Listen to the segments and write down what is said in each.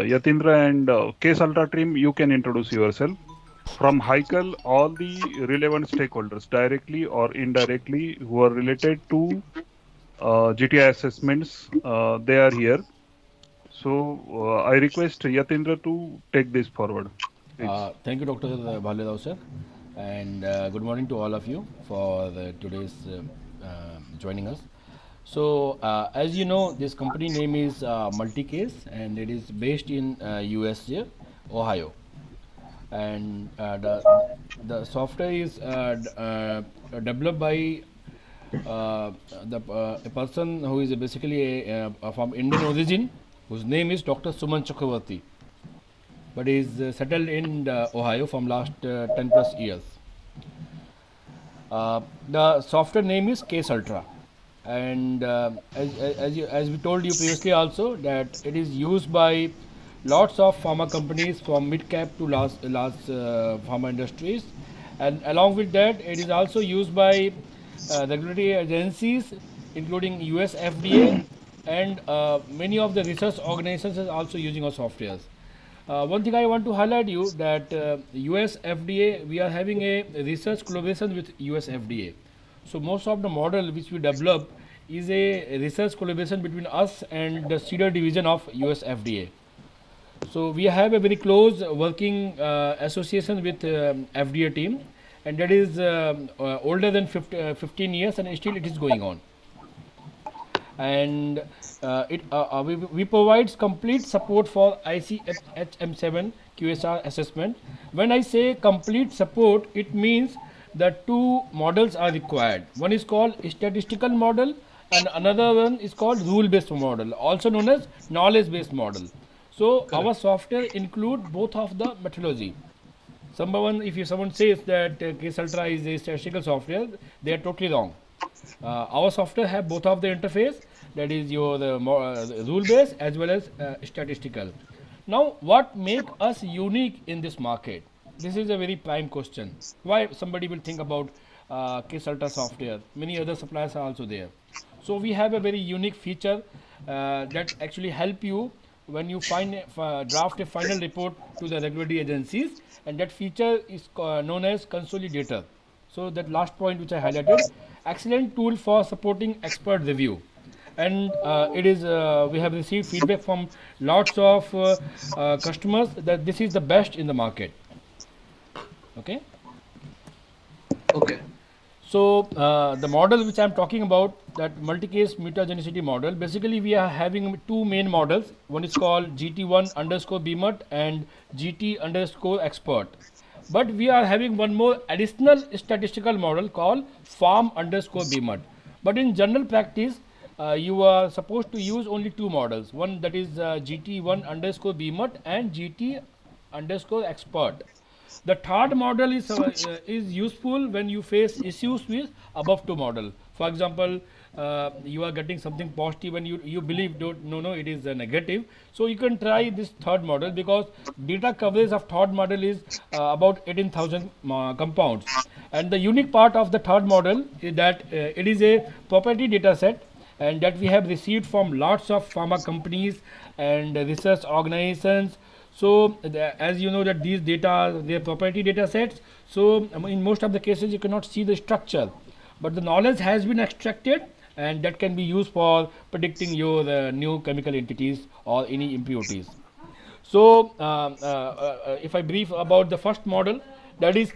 Yatindra and Case Ultra team, you can introduce yourself. From Haikal, all the relevant stakeholders, directly or indirectly, who are related to GTI assessments, they are here. So I request Yatindra to take this forward, please. Thank you, Dr. Bhalirao sir, and good morning to all of you for today's joining us. So, as you know, this company name is Multicase, and it is based in USA, Ohio, and the software is developed by a person who is basically from Indian origin, whose name is Dr. Suman Chakravarti, but is settled in Ohio from last 10 plus years. The software name is Case Ultra, and as we told you previously also that it is used by lots of pharma companies from mid cap to large pharma industries, and along with that it is also used by regulatory agencies including US FDA, and many of the research organizations are also using our softwares. One thing I want to highlight you that US FDA, we are having a research collaboration with US FDA. So most of the model which we develop is a research collaboration between us and the CEDAR division of US FDA. So we have a very close working association with FDA team, and that is older than 15 years, and still it is going on. And we provides complete support for ICHM7 QSR assessment. When I say complete support, it means that two models are required. One is called statistical model, and another one is called rule based model, also known as knowledge based model. So our software include both of the methodology. Someone, if you someone says that Case Ultra is a statistical software, they are totally wrong. Our software have both of the interface, that is your rule based as well as statistical. Now, what make us unique in this market? This is a very prime question. Why somebody will think about Case Ultra software? Many other suppliers are also there. So we have a very unique feature that actually help you when you draft a final report to the regulatory agencies, and that feature is known as consolidator. So that last point which I highlighted, excellent tool for supporting expert review, and it is we have received feedback from lots of customers that this is the best in the market. Okay. Okay. So the model which I am talking about, that multi-case mutagenicity model, basically we are having two main models. One is called GT1 underscore BMUT and GT underscore expert. But we are having one more additional statistical model called farm underscore BMUT. But in general practice, you are supposed to use only two models. One that is GT1 underscore BMUT and GT underscore expert. The third model is useful when you face issues with above two model. For example, you are getting something positive and you believe don't, no it is a negative. So you can try this third model because data coverage of third model is about 18,000 compounds. And the unique part of the third model is that it is a property data set, and that we have received from lots of pharma companies and research organizations. So as you know that these data are their property data sets, so in most of the cases you cannot see the structure, but the knowledge has been extracted, and that can be used for predicting your new chemical entities or any impurities. So if I brief about the first model, that is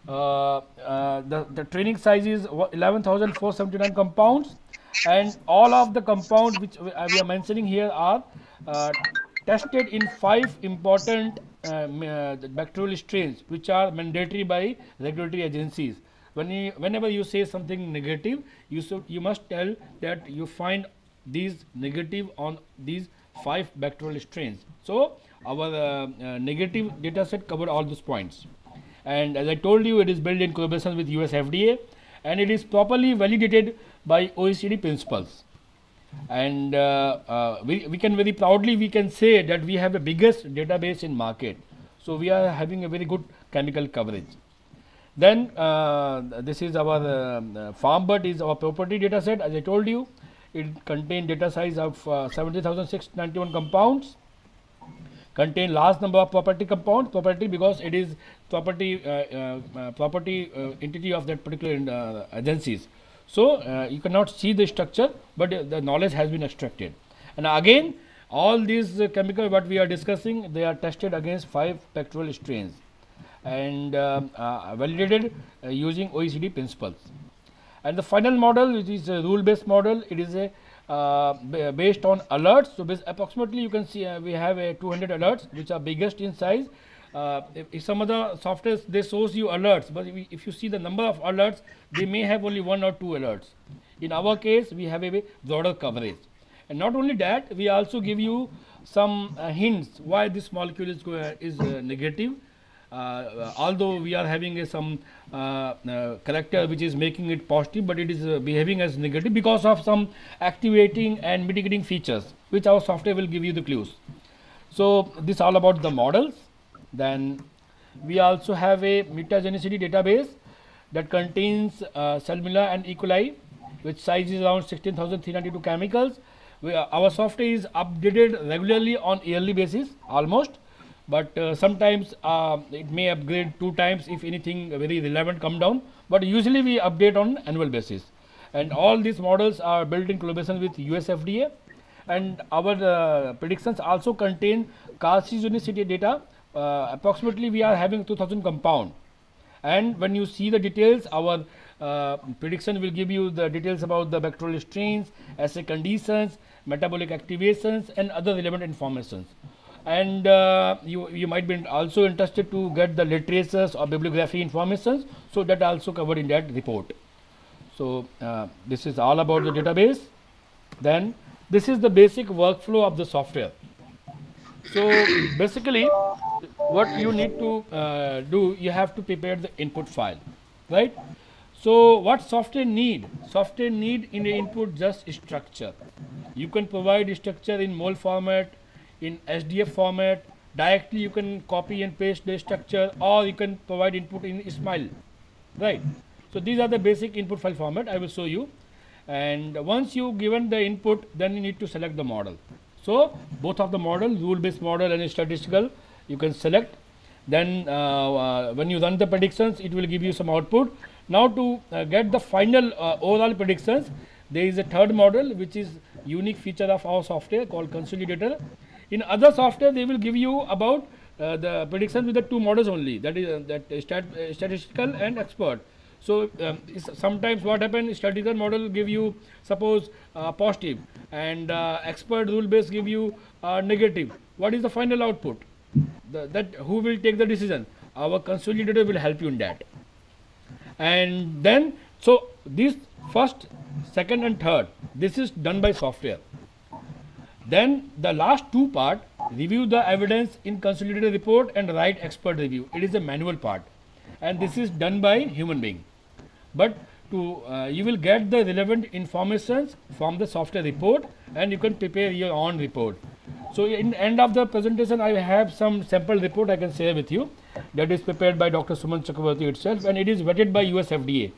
the training size is 11,479 compounds, and all of the compounds which we are mentioning here are uh, tested in five important bacterial strains which are mandatory by regulatory agencies. Whenever you say something negative, you must tell that you find these negative on these five bacterial strains. So our negative data set covered all those points, and as I told you, it is built in collaboration with US FDA, and it is properly validated by OECD principles. And we can very proudly we can say that we have the biggest database in market. So we are having a very good chemical coverage. Then this is our FarmBut is our property data set. As I told you, it contains data size of 70,691 compounds. contain large number of property compounds, property because it is property entity of that particular agencies. So you cannot see the structure, but the knowledge has been extracted. And again, all these chemicals what we are discussing, they are tested against 5 pectoral strains and validated using OECD principles. And the final model, which is a rule-based model, it is a based on alerts. So approximately you can see we have a 200 alerts which are biggest in size. If some other softwares they shows you alerts, but if you see the number of alerts, they may have only 1 or 2 alerts. In our case, we have a broader coverage. And not only that, we also give you some hints why this molecule is negative. Although we are having some character which is making it positive, but it is behaving as negative because of some activating and mitigating features, which our software will give you the clues. So this is all about the models. Then we also have a mutagenicity database that contains Salmonella and E. coli, which size is around 16,392 chemicals. Our software is updated regularly on yearly basis almost, but sometimes it may upgrade 2 times if anything very relevant come down, but usually we update on annual basis. And all these models are built in collaboration with US FDA, and our predictions also contain carcinogenicity data. Approximately we are having 2000 compound, and when you see the details, our prediction will give you the details about the bacterial strains, assay conditions, metabolic activations, and other relevant informations. And you might be also interested to get the literatures or bibliography informations, so that also covered in that report. So this is all about the database. Then this is the basic workflow of the software. So basically what you need to do, you have to prepare the input file, right? So what software need? Software need in the input just structure. You can provide structure in mole format, in SDF format. Directly you can copy and paste the structure, or you can provide input in SMILE, right? So these are the basic input file format I will show you. And once you given the input, then you need to select the model. So both of the model, rule-based model and statistical, you can select. Then when you run the predictions, it will give you some output. Now to get the final overall predictions, there is a third model which is unique feature of our software called consolidator. In other software, they will give you about the predictions with the 2 models only, that is statistical and expert. So sometimes what happens, statistical model give you suppose positive, and expert rule based give you negative. What is the final output? That who will take the decision? Our consolidator will help you in that. And then so this first, second and third, this is done by software. Then the last 2 part, review the evidence in consolidated report and write expert review. It is a manual part, and this is done by human being. But to you will get the relevant informations from the software report, and you can prepare your own report. So in the end of the presentation, I have some sample report I can share with you, that is prepared by Dr. Suman Chakravarti itself, and it is vetted by US FDA.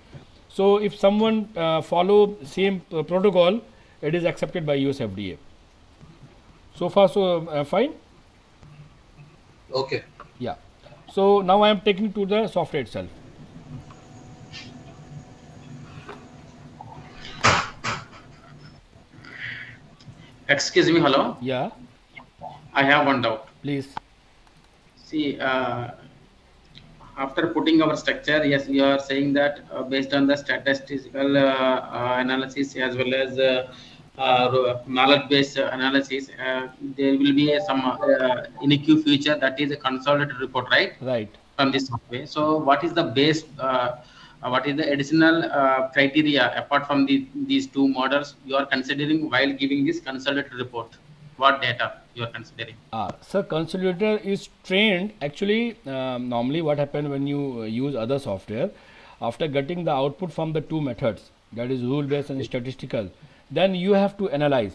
So if someone follow same protocol, it is accepted by US FDA. So far so fine. Okay. Yeah. So now I am taking to the software itself. Excuse me, hello. Yeah, I have one doubt. please. See, after putting our structure, yes, you are saying that based on the statistical analysis as well as knowledge-based analysis, there will be some unique feature, that is a consolidated report, right? Right. From this software. So, what is the base? What is the additional criteria apart from these 2 models you are considering while giving this consolidated report? What data you are considering? So consolidator is trained actually. Normally what happens when you use other software, after getting the output from the 2 methods, that is rule based and statistical, then you have to analyze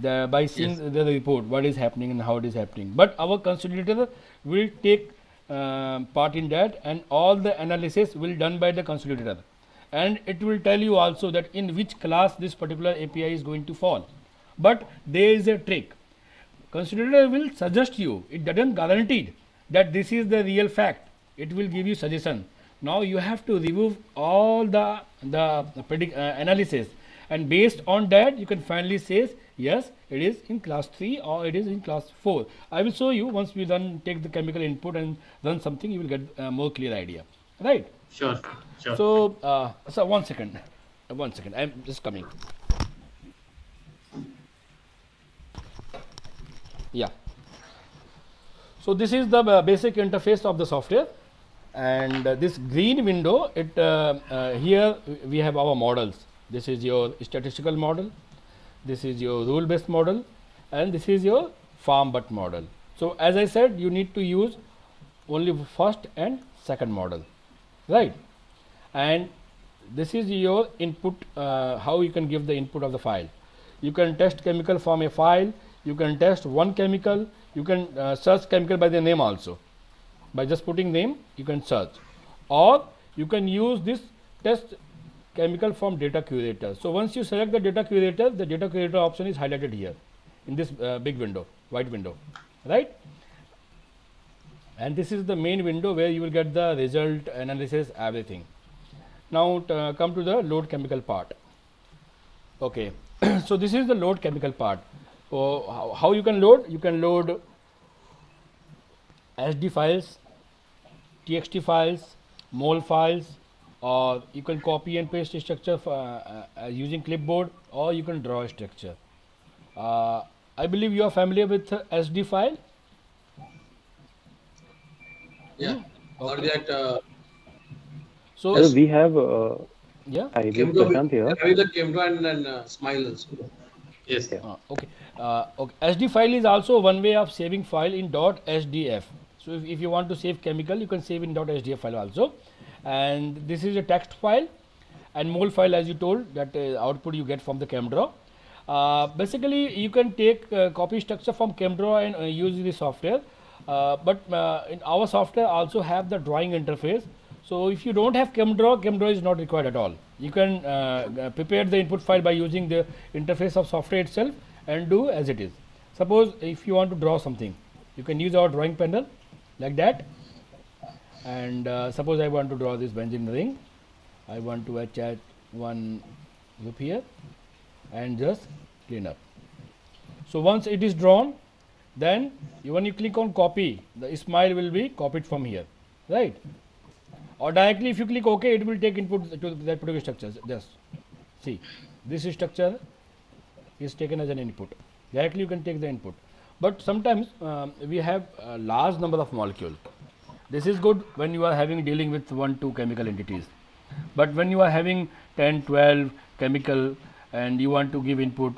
by seeing Yes. the report what is happening and how it is happening. But our consolidator will take part in that, and all the analysis will done by the consolidator, and it will tell you also that in which class this particular API is going to fall. But there is a trick. Consolidator will suggest you. It doesn't guarantee that this is the real fact. It will give you suggestion. Now you have to remove all the analysis, and based on that you can finally say yes, it is in class 3 or it is in class 4. I will show you once we then take the chemical input and run something. You will get a more clear idea, right? Sure. Sure. So 1 second, 1 second. I am just coming. Yeah. So this is the basic interface of the software, and this green window, it here we have our models. This is your statistical model, this is your rule based model, and this is your farm but model. So as I said, you need to use only first and second model, right? And this is your input, how you can give the input of the file. You can test chemical from a file, you can test one chemical, you can search chemical by the name also. By just putting name you can search, or you can use this test chemical from data curator. So once you select the data curator option is highlighted here in this big window, white window, right? And this is the main window where you will get the result, analysis, everything. Now come to the load chemical part. Okay. So this is the load chemical part. So how you can load? You can load SD files, TXT files, mol files, or you can copy and paste structure using clipboard, or you can draw a structure. I believe you are familiar with SD file. Yeah. Or that So Sir, we have yeah. I will Kemdo, Prashant here. having the Kemdo and then Smile also. Yes. Okay. Okay. SD file is also one way of saving file in .sdf. So if you want to save chemical, you can save in .sdf file also. And this is a text file, and mol file, as you told, that output you get from the ChemDraw. Basically, you can take copy structure from ChemDraw and use the software. But in our software also have the drawing interface. So if you don't have ChemDraw is not required at all. You can prepare the input file by using the interface of software itself and do as it is. Suppose if you want to draw something, you can use our drawing panel like that. And suppose I want to draw this benzene ring. I want to attach one loop here and just clean up. So once it is drawn, then when you click on copy, the smile will be copied from here, right? Or directly if you click OK, it will take input to that particular structure. Just see, this structure is taken as an input. Directly you can take the input. But sometimes we have a large number of molecules. This is good when you are having dealing with 1-2 chemical entities. But when you are having 10-12 chemical and you want to give input,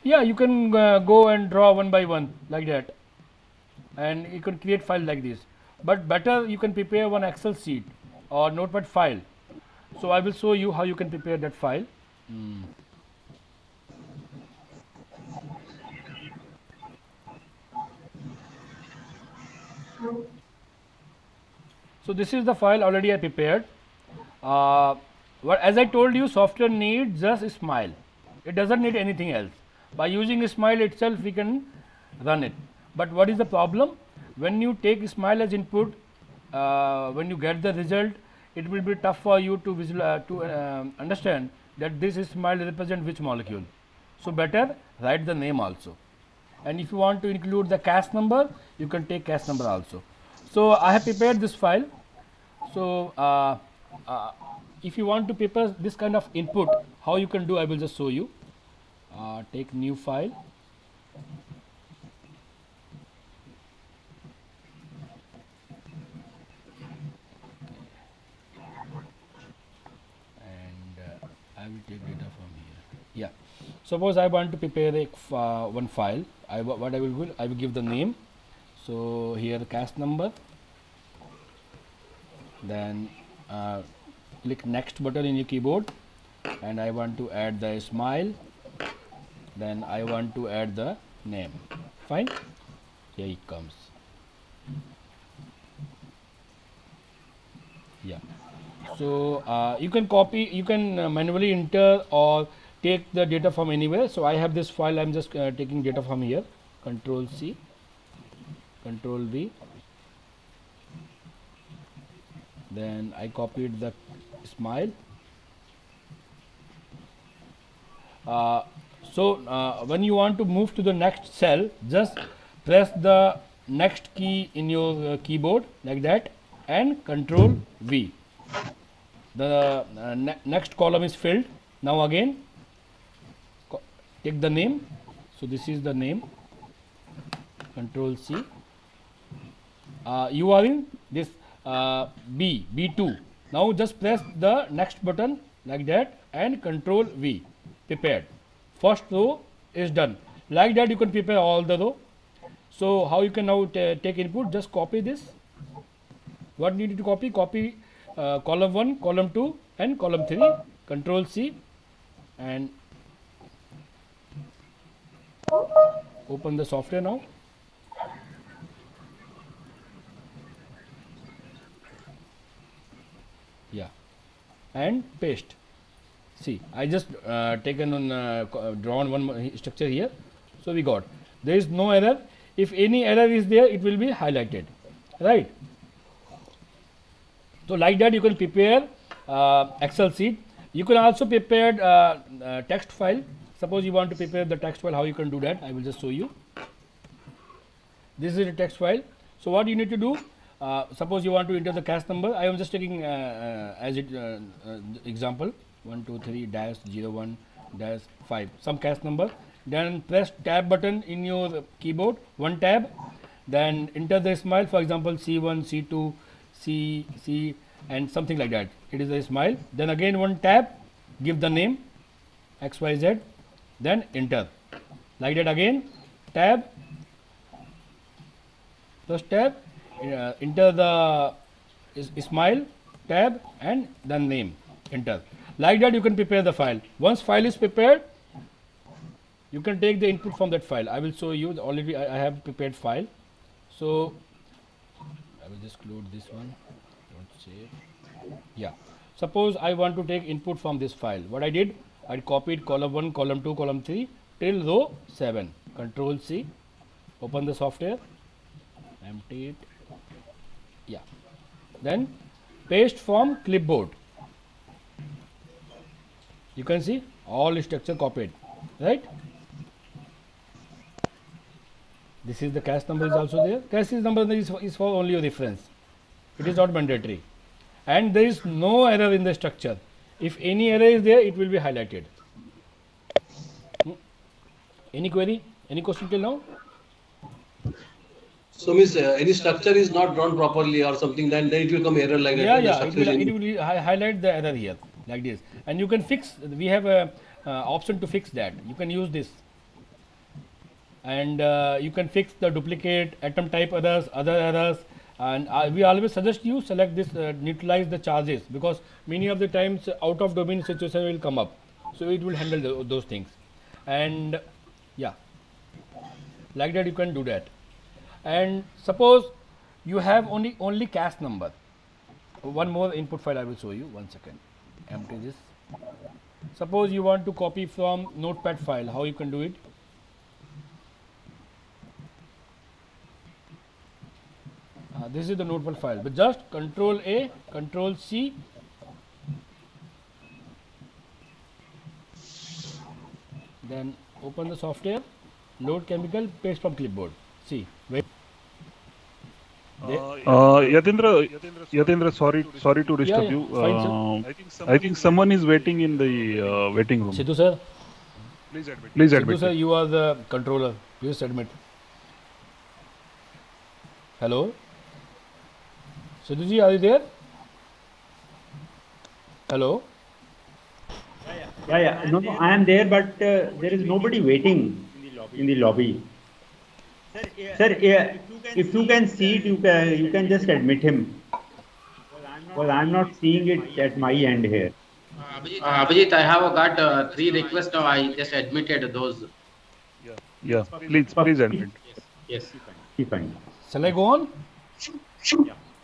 yeah, you can go and draw one by one like that, and you can create file like this. But better you can prepare one Excel sheet or notepad file. So I will show you how you can prepare that file. So this is the file already I prepared. As I told you, software needs just a smile. It doesn't need anything else. By using a smile itself, we can run it. But what is the problem? When you take smile as input, when you get the result, it will be tough for you to understand that this smile represents which molecule. So better write the name also. And if you want to include the cache number, you can take cache number also. So I have prepared this file. So if you want to prepare this kind of input, how you can do, I will just show you. Take new file. And I will take data from here. Yeah. Suppose I want to prepare one file. What I will do, I will give the name. So here cache number. Then click next button in your keyboard, and I want to add the smile. Then I want to add the name. Fine. Here it comes. Yeah. So you can copy, you can manually enter or take the data from anywhere. So I have this file. I'm just taking data from here. Control C, Control V. Then I copied the smile. When you want to move to the next cell, just press the next key in your keyboard like that and Control V. The next column is filled. Now again take the name. So this is the name. Control C. You are in this B2. Now just press the next button like that and Control V. Prepared. First row is done. Like that you can prepare all the row. So how you can now take input? Just copy this. What needed to copy? Copy column 1, column 2 and column 3. Control C and open the software now. Yeah, and paste. See, I just drawn one structure here. So we got. There is no error. If any error is there, it will be highlighted, right? So like that you can prepare Excel sheet. You can also prepare text file. Suppose you want to prepare the text file, how you can do that? I will just show you. This is a text file. So what you need to do? Suppose you want to enter the cache number. I am just taking as it example 123-01-5 some cache number. Then press tab button in your keyboard, one tab. Then enter the smile. For example, C1, C2, C and something like that. It is a smile. Then again one tab. Give the name XYZ. Then enter. Like that again. Tab. Plus tab. Enter the smile, tab and then name, enter. Like that you can prepare the file. Once file is prepared, you can take the input from that file. I will show you. Already I have prepared file. So I will just close this one. Don't save. Yeah. Suppose I want to take input from this file. What I did, I copied column 1, column 2, column 3 till row 7. Control C. Open the software. Empty it. Yeah. Then paste from clipboard. You can see all structure copied, right? This is the cache number is also there. Cache number is for only your reference. It is not mandatory. And there is no error in the structure. If any error is there, it will be highlighted. Any query? Any question till now? So means any structure is not drawn properly or something, then it will come error like that. Yeah, The yeah. structure It is- will highlight the error here like this, and you can fix. We have a option to fix that. You can use this, and you can fix the duplicate atom type errors, other errors, and we always suggest you select this neutralize the charges, because many of the times out of domain situation will come up, so it will handle those things, and yeah, like that you can do that. And suppose you have only cache number. One more input file I will show you. 1 second. Empty this. Suppose you want to copy from notepad file. How you can do it? This is the notepad file. But just Control A, Control C. Then open the software. Load chemical. Paste from clipboard. See. Wait. Yatindra, sorry to disturb yeah. you. Fine, sir. I think someone is waiting in the waiting room. Sidhu sir. Please Sidhu admit. sir, you are the controller. Please admit. Hello? Sidhuji, are you there? Hello? Yeah. No, I am there, but there is nobody waiting in the lobby. Sir, if you can see it, you can just admit him. Because I am not seeing it at my end here. Abhijit, I have got 3 requests now. I just admitted those. Yeah, please admit. Yes. Fine. Shall I go on?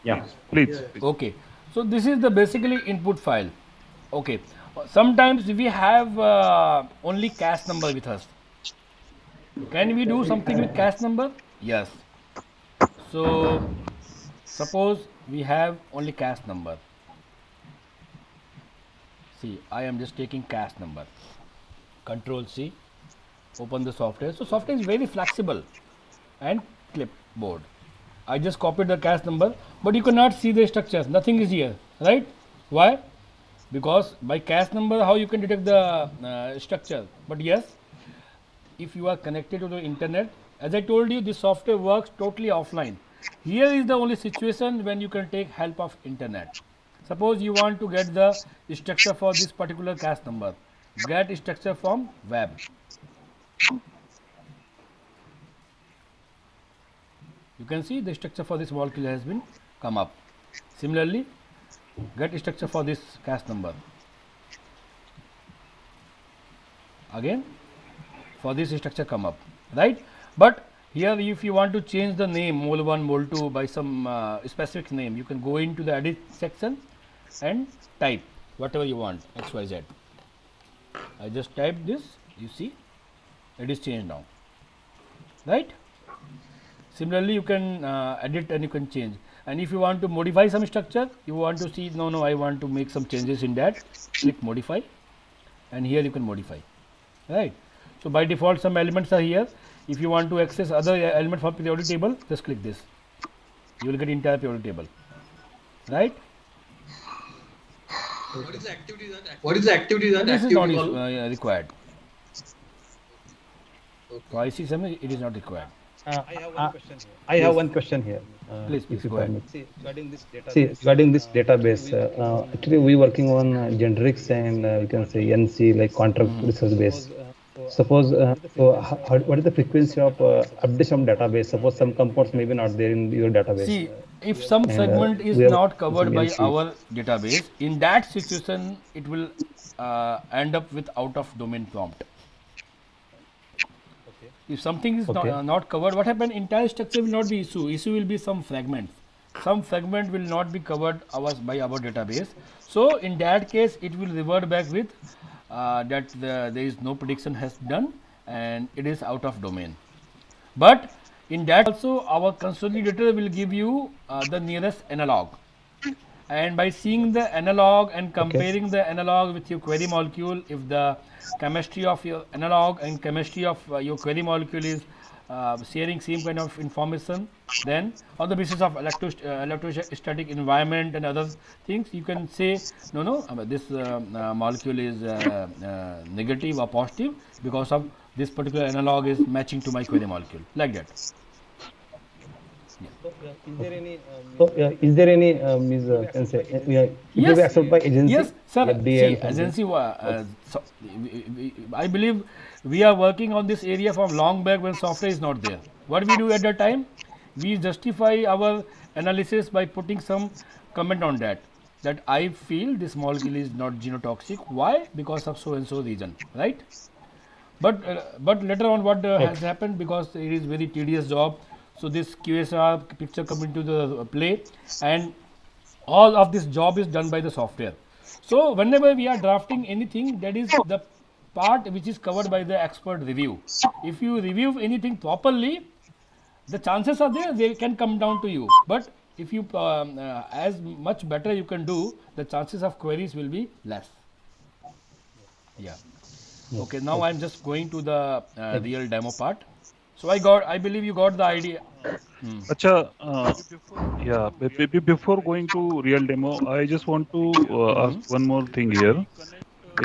Yeah. Please. Okay. So this is the basically input file. Okay. Sometimes we have only cache number with us. Can we do something with cache number? Yes. So suppose we have only cache number. See, I am just taking cache number. Control C, open the software. So software is very flexible and clipboard. I just copied the cache number, but you cannot see the structures. Nothing is here, right? Why? Because by cache number, how you can detect the structure? But yes, if you are connected to the internet, as I told you, this software works totally offline. Here is the only situation when you can take help of internet. Suppose you want to get the structure for this particular cache number. Get structure from web. You can see the structure for this molecule has been come up. Similarly, get structure for this cache number. Again, for this structure come up, right? But here, if you want to change the name mol 1, mol 2 by some specific name, you can go into the edit section and type whatever you want, XYZ. I just typed this, you see, it is changed now, right? Similarly, you can edit and you can change. And if you want to modify some structure, you want to see, no, I want to make some changes in that, click modify, and here you can modify, right? So by default, some elements are here. If you want to access other element from periodic table, just click this. You will get entire periodic table, right? What is the activity that? What is the activity that? This is not activity column? required. So I see something, it is not required. I have one question here. Please, if you go ahead. permit. See, regarding this database, actually we working on generics and we can say NC, like contract research base. Suppose, what is the frequency of updation of database? Suppose some components may be not there in your database. See, if some segment is not covered by our database, in that situation, it will end up with out of domain prompt. If something is not covered, what happens? Entire structure will not be issue. Issue will be some fragment. Some fragment will not be covered by our database. So in that case, it will revert back with that there is no prediction has done and it is out of domain. But in that also, our consolidator will give you the nearest analog. And by seeing the analog and comparing the analog with your query molecule, if the chemistry of your analog and chemistry of your query molecule is sharing same kind of information, then on the basis of electrostatic environment and other things, you can say no, this molecule is negative or positive because of this particular analog is matching to my query molecule, like that. Is there any can say Yes, accepted by agency? yes, sir. FDA See, agency. I believe we are working on this area from long back when software is not there. What we do at that time, we justify our analysis by putting some comment on that. That I feel this molecule is not genotoxic. Why? Because of so and so reason, right? But later on, what has happened, because it is very tedious job. So this QSR picture come into the play, and all of this job is done by the software. So whenever we are drafting anything, that is the part which is covered by the expert review. If you review anything properly, the chances are there, they can come down to you. But if you as much better you can do, the chances of queries will be less. Yeah. Okay, now I'm just going to the real demo part. So I believe you got the idea. Acha, yeah, before going to real demo, I just want to ask one more thing here.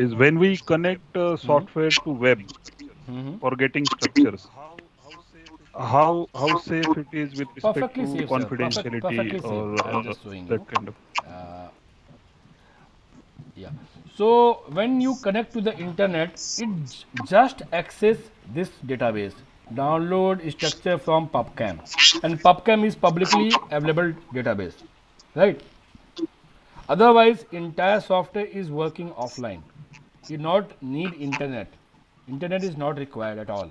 Is when we connect software to web for getting structures, how safe it is with respect Perfectly to safe, sir. confidentiality Perfectly safe. or I'm just showing that you. kind of? Yeah. So when you connect to the internet, it just access this database. Download structure from PubChem, and PubChem is publicly available database, right? Otherwise, entire software is working offline. You not need internet. Internet is not required at all.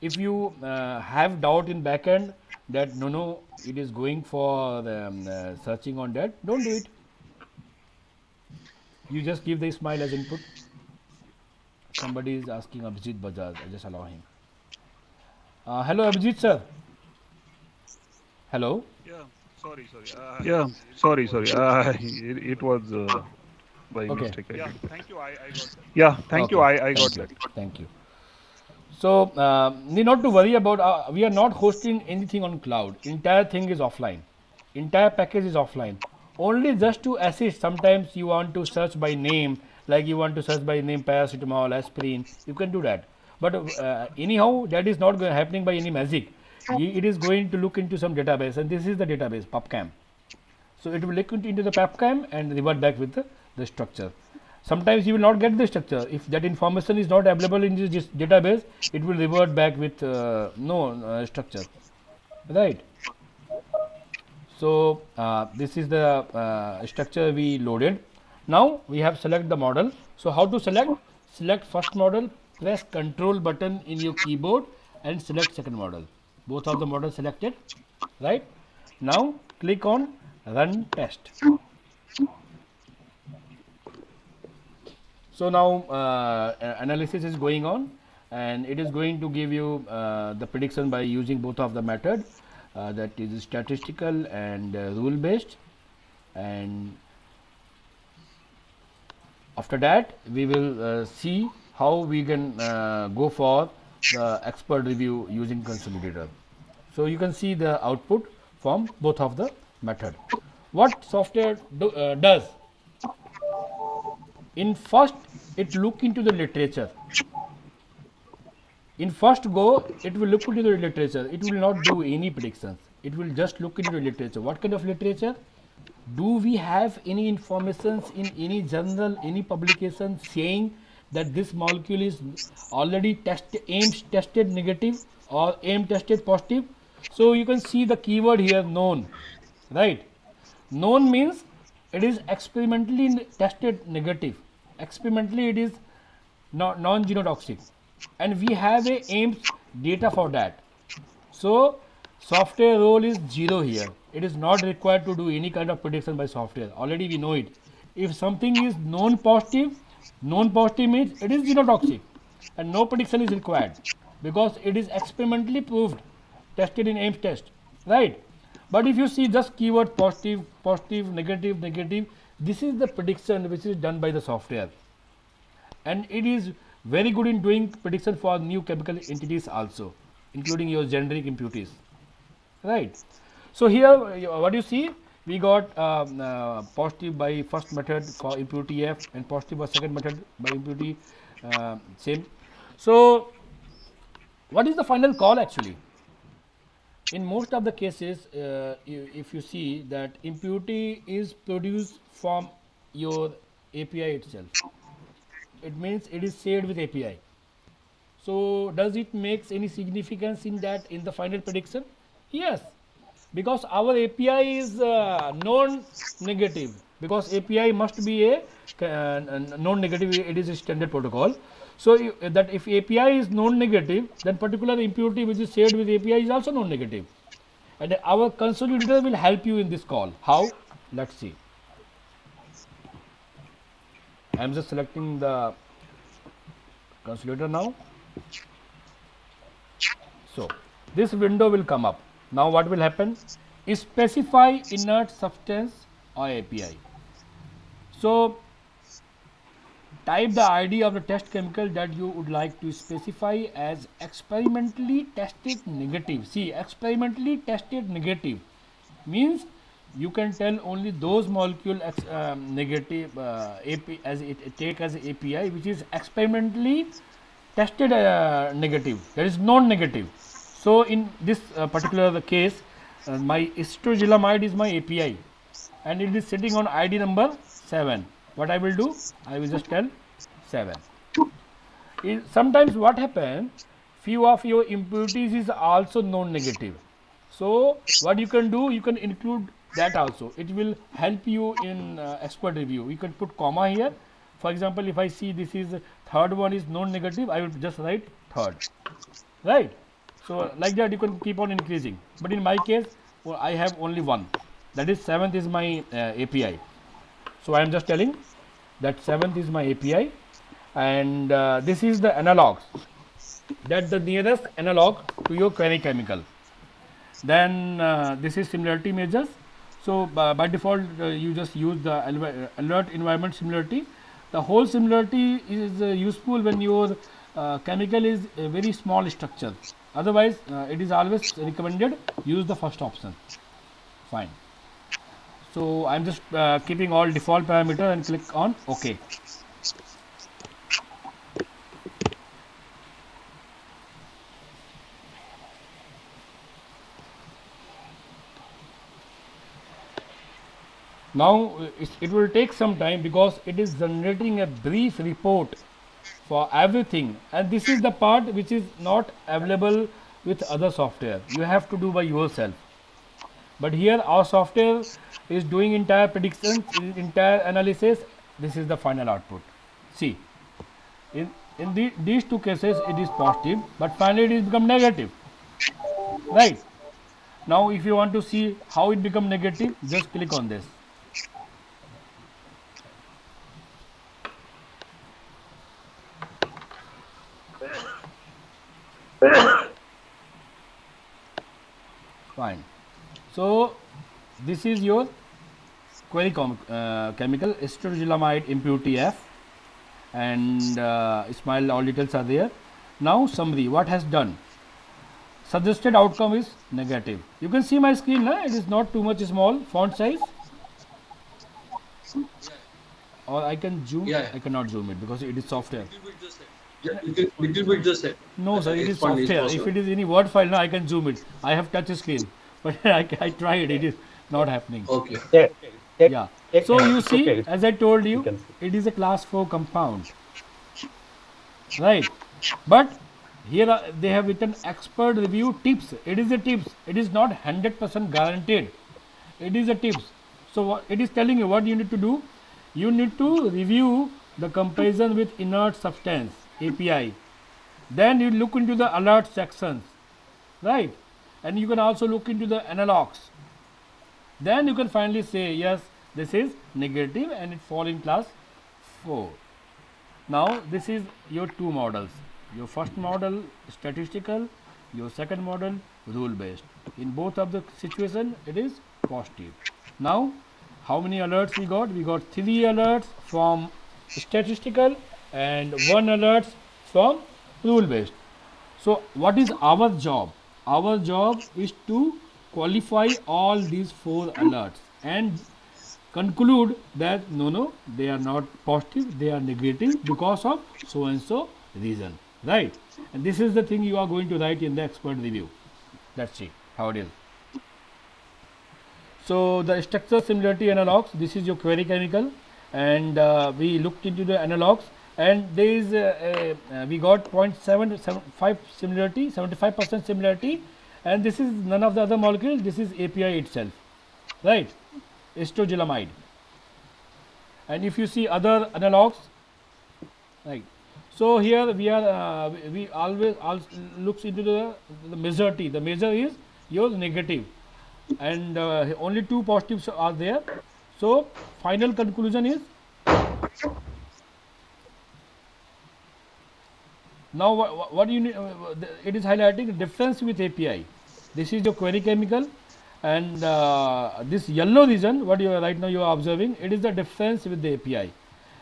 If you have doubt in backend that no, it is going for searching on that, don't do it. You just give the smile as input. Somebody is asking Abhijit Bajaj. I just allow him. Hello, Abhijit sir. Hello. Yeah, sorry. Yeah, sorry. It was by Okay. mistake. I did. Thank you. I got that. Yeah, thank you. Okay. I got Thank you. that. Thank you. So, need not to worry about, we are not hosting anything on cloud. Entire thing is offline. Entire package is offline. Only just to assist, sometimes you want to search by name, like you want to search by name paracetamol, aspirin, you can do that. But anyhow, that is not happening by any magic. It is going to look into some database, and this is the database, PubChem. So, it will look into the PubChem and revert back with the structure. Sometimes you will not get the structure. If that information is not available in this database, it will revert back with no structure, right? So, this is the structure we loaded. Now, we have select the model. So, how to select? Select first model, press Control button in your keyboard and select second model. Both of the models selected, right? Now, click on Run Test. So, now analysis is going on, and it is going to give you the prediction by using both of the method, that is statistical and rule based. And after that we will see how we can go for the expert review using consolidator. So, you can see the output from both of the method. What software does? In first, it look into the literature. In first go, it will look into the literature. It will not do any predictions. It will just look into the literature. What kind of literature? Do we have any information in any journal, any publication saying that this molecule is already AIM tested negative or AIM tested positive? So, you can see the keyword here, known, right? Known means it is experimentally tested negative. Experimentally, it is non-genotoxic, and we have a AIMS data for that. So, software role is 0 here. It is not required to do any kind of prediction by software. Already we know it. If something is known positive means it is genotoxic, and no prediction is required because it is experimentally proved, tested in AIMS test, right? But if you see just keyword positive, negative, this is the prediction which is done by the software, and it is very good in doing prediction for new chemical entities also, including your generic impurities, right? So, here what you see, we got positive by first method for impurity F and positive by second method by impurity same. So, what is the final call actually? In most of the cases, if you see that impurity is produced from your API itself, it means it is shared with API. So, does it makes any significance in that in the final prediction? Yes, because our API is non-negative, because API must be a non-negative, it is a standard protocol. So, that if API is non-negative, then particular impurity which is shared with API is also non-negative, and our consolidator will help you in this call. How? Let us see. I am just selecting the consolidator now. So, this window will come up. Now, what will happen? Specify inert substance or API. So, type the ID of the test chemical that you would like to specify as experimentally tested negative. See, experimentally tested negative means you can tell only those molecule negative AP as it take as API which is experimentally tested negative, that is non-negative. So, in this particular case, my estrogelamide is my API and it is sitting on ID number 7. What I will do? I will just tell 7. Sometimes what happens, few of your impurities is also non-negative. So, what you can do, you can include that also. It will help you in expert review. You can put comma here. For example, if I see this is third one is non-negative, I will just write third, right? So, like that you can keep on increasing. But in my case, well, I have only one, that is 7th is my API. So, I am just telling that 7th is my API, and this is the analogs. That's the nearest analog to your query chemical. Then this is similarity measures. So by default you just use the alert environment similarity. The whole similarity is useful when your chemical is a very small structure. Otherwise it is always recommended use the first option. Fine. So I'm just keeping all default parameter and click on OK. Now it will take some time because it is generating a brief report for everything, and this is the part which is not available with other software. You have to do by yourself. But here our software is doing entire predictions, entire analysis. This is the final output. See, in these two cases it is positive, but finally it is become negative, right? Now if you want to see how it become negative, just click on this. Fine. So this is your query chemical estrogelamide impurity F, and smile, all details are there. Now summary, what has done? Suggested outcome is negative. You can see my screen, it is not too much small font size, or I can zoom. Yeah. I cannot zoom it because it is software. Little bit just said. No sir, it is Expand is software. If possible. it is any Word file, I can zoom it. I have touch screen, but I tried, it is not happening. Okay. Yeah. So you see, okay. as I told you, can see. it is a class 4 compound, right? But here they have written expert review tips. It is a tips. It is not 100% guaranteed. It is a tips. So what it is telling you, what you need to do, you need to review the comparison with inert substance API. Then you look into the alert sections, right? And you can also look into the analogs. Then you can finally say yes, this is negative and it fall in class 4. Now this is your two models. Your first model statistical, your second model rule based. In both of the situation it is positive. Now how many alerts we got? We got 3 alerts from statistical and 1 alert from rule based. So what is our job? Our job is to qualify all these 4 alerts and conclude that no, they are not positive, they are negative because of so and so reason, right? And this is the thing you are going to write in the expert review. Let's see how it is. So the structure similarity analogs, this is your query chemical, and we looked into the analogs, and there is we got 0.775 similarity, 75% similarity, and this is none of the other molecules, this is API itself, right? Estrogelamide. And if you see other analogs, right? So here we are we always looks into the measure T. The measure is your negative, and only 2 positives are there. So final conclusion is, now what you need, it is highlighting the difference with API. This is your query chemical, and this yellow region, what you are right now you are observing, it is the difference with the API.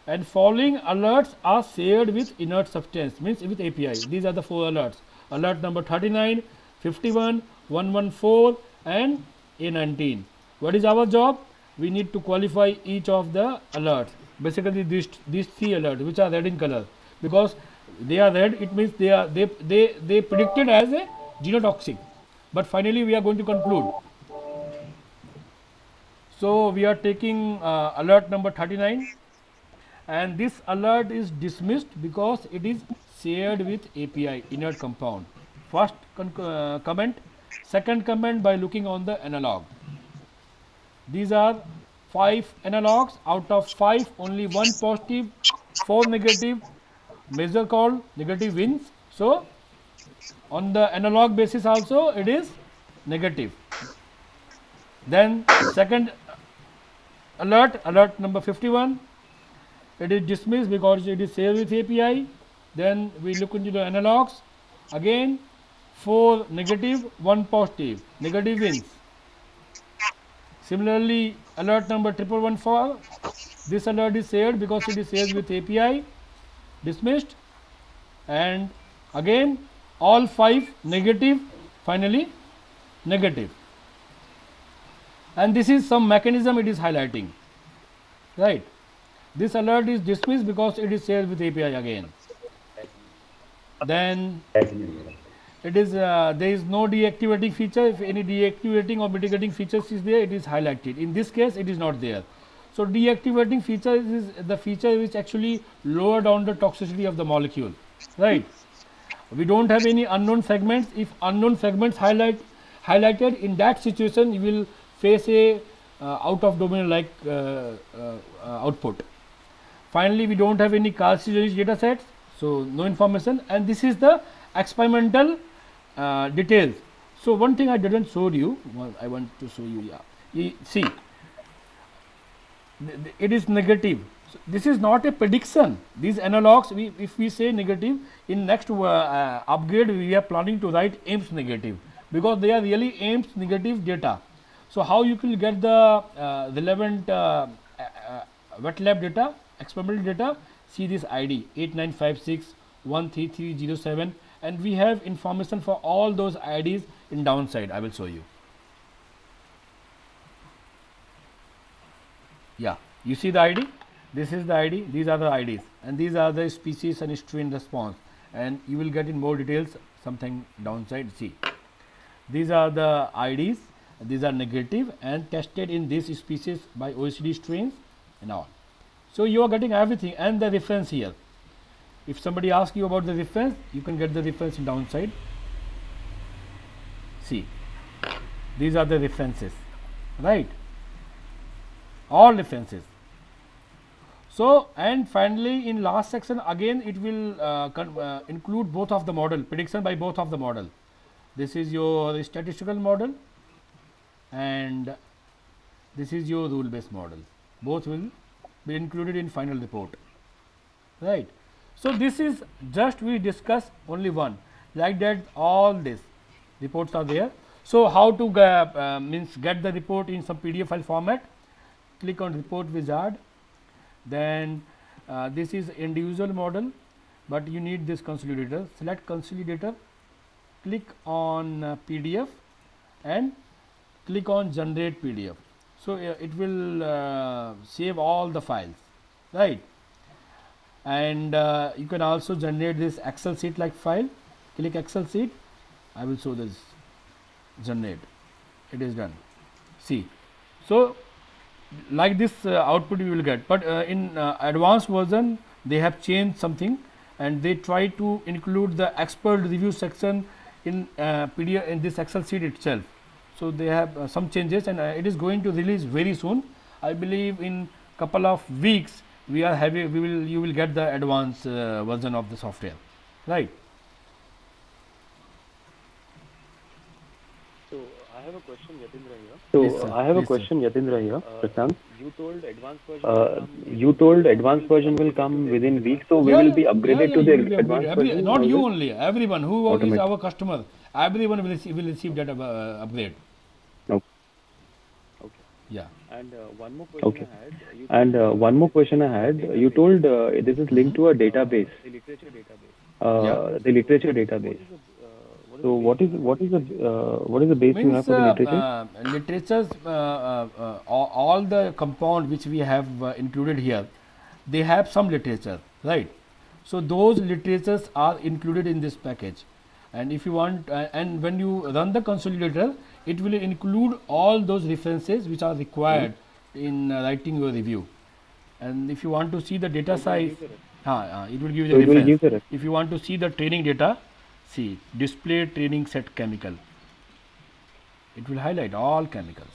And following alerts are shared with inert substance, means with API. These are the 4 alerts. Alert number 39, 51, 114 and A19. What is our job? We need to qualify each of the alerts. Basically these 3 alerts which are red in color, because they are red, it means they predicted as a genotoxic. But finally we are going to conclude. So we are taking alert number 39, and this alert is dismissed because it is shared with API inert compound. First comment, second comment by looking on the analog. These are 5 analogs. Out of 5, only 1 positive, 4 negative. Measure called negative wins. So on the analog basis also it is negative. Then second alert number 51, it is dismissed because it is shared with API. Then we look into the analogs. Again, 4 negative, 1 positive, negative wins. Similarly, alert number 1114, this alert is shared because it is shared with API, dismissed. And again, all 5 negative, finally negative. And this is some mechanism it is highlighting, right? This alert is dismissed because it is shared with API again. Then it is there is no deactivating feature. If any deactivating or mitigating features is there, it is highlighted. In this case, it is not there. So deactivating feature is the feature which actually lower down the toxicity of the molecule, right? We don't have any unknown segments. If unknown segments highlighted, in that situation you will face a out of domain like output. Finally, we don't have any carcinogenic data sets, so no information. And this is the experimental details. So one thing I didn't show you, well, I want to show you. Yeah, see, it is negative. So this is not a prediction. These analogs, if we say negative, in next upgrade we are planning to write AIMS negative, because they are really AIMS negative data. So how you will get the relevant wet lab data, experimental data? See this ID 8956133307, and we have information for all those IDs in downside. I will show you. Yeah, you see the ID. This is the ID. These are the IDs, and these are the species and strain response. And you will get in more details something downside. See, these are the IDs. These are negative and tested in this species by OECD strains and all. So you are getting everything and the reference here. If somebody asks you about the reference, you can get the reference in downside. See, these are the references, right? All references. So, and finally in last section again it will include both of the model, prediction by both of the model. This is your statistical model and this is your rule based model. Both will be included in final report, right? So this is just we discuss only one, like that all this reports are there. So how to means get the report in some PDF file format? Click on report wizard, then this is individual model, but you need this consolidator. Select consolidator, click on PDF and click on generate PDF. So it will save all the files, right? And you can also generate this Excel sheet like file. Click Excel sheet. I will show this generate. It is done. See, so like this output you will get, but in advanced version they have changed something and they try to include the expert review section in PDF in this Excel sheet itself. So they have some changes, and it is going to release very soon. I believe in couple of weeks you will get the advanced version of the software, right? So I have a question, Yatindra here. Please, sir. Prashant. You told advanced version will come within weeks, so we will be upgraded to the advanced version. Not you only, everyone who is our customer, everyone will receive that upgrade. Yeah. And one more question I had. You told this is linked to a database, the literature database. So what is the base you have for the literature? Literatures, all the compound which we have included here, they have some literature, right? So those literatures are included in this package. And if you want, and when you run the consolidator, it will include all those references which are required in writing your review. And if you want to see the data size, it will give you the reference. If you want to see the training data, see display training set chemical. It will highlight all chemicals,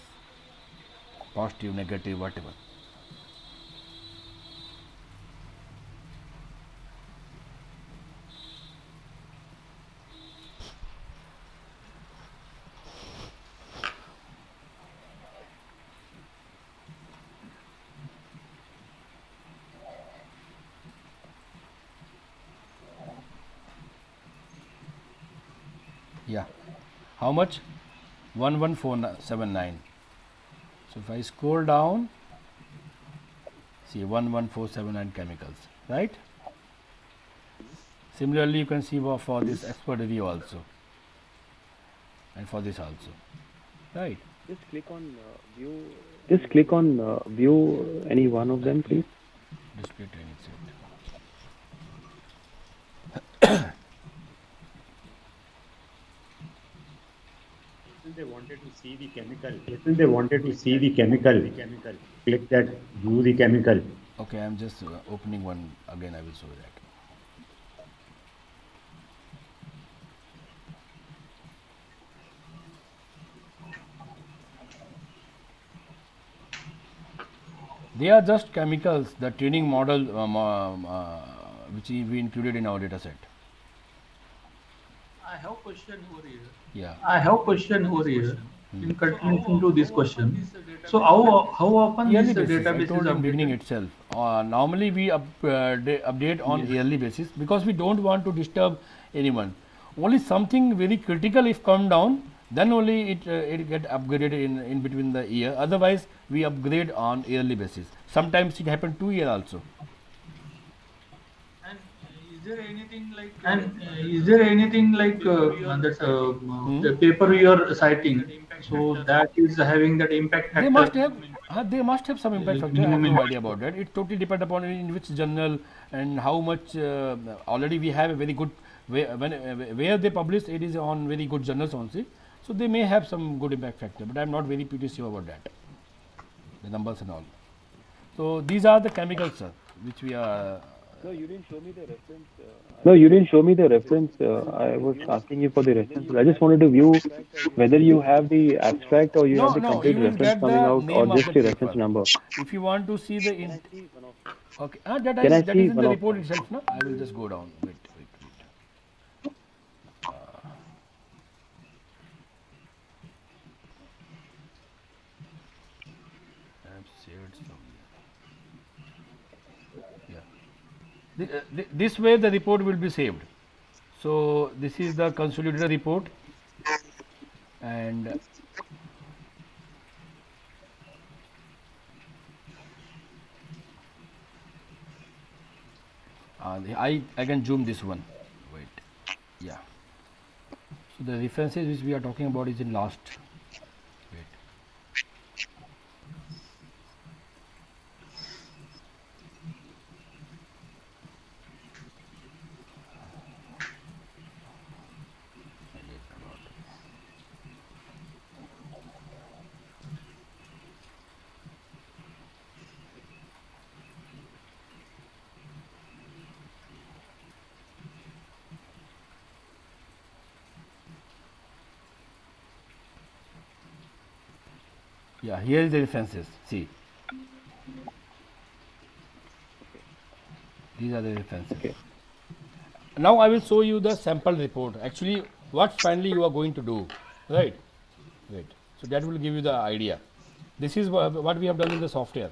positive, negative, whatever. Yeah. How much? 11479. So if I scroll down, see 11479 chemicals, right? Similarly, you can see for this expert review also, and for this also, right? Just click on view. Just click on view any one of them, please. Display training set. They wanted to see the chemical. They wanted to see the chemical. Click that, view the chemical. Okay, I'm just opening one again. I will show that. They are just chemicals, the training model which we included in our data set. I have a question over here. Yeah. I have a question over here. In continuation to this question, so how often Yearly this basis. I database told is in beginning updated? itself. Normally we update on yearly basis because we don't want to disturb anyone. Only something very critical if come down, then only it get upgraded in between the year. Otherwise we upgrade on yearly basis. Sometimes it happen 2 year also. And is there anything like the paper you are citing? So that is having that impact factor. They must have some impact factor. I have no idea about that. It totally depends upon in which journal and how much. Already we have a very good where they publish. It is on very good journals only. So they may have some good impact factor, but I am not very pretty sure about that. The numbers and all. So these are the chemicals, sir, which we are. No, you didn't show me the reference. No, you didn't show me the reference. I was asking you for the reference. I just wanted to view whether you have the abstract or you have the complete You will reference get coming the out, or name of just the the paper. reference number. If you want to see the okay, that Can I is see in one the of report them? itself. No, I will just go down. Wait. I have shared somewhere. Yeah. This way the report will be saved. So this is the consolidated report, and I can zoom this one. Wait. Yeah. So the references which we are talking about is in last. Wait. Yeah, here is the references. See, these are the references. Okay. Now I will show you the sample report. Actually, what finally you are going to do, right? Wait. So that will give you the idea. This is what we have done in the software.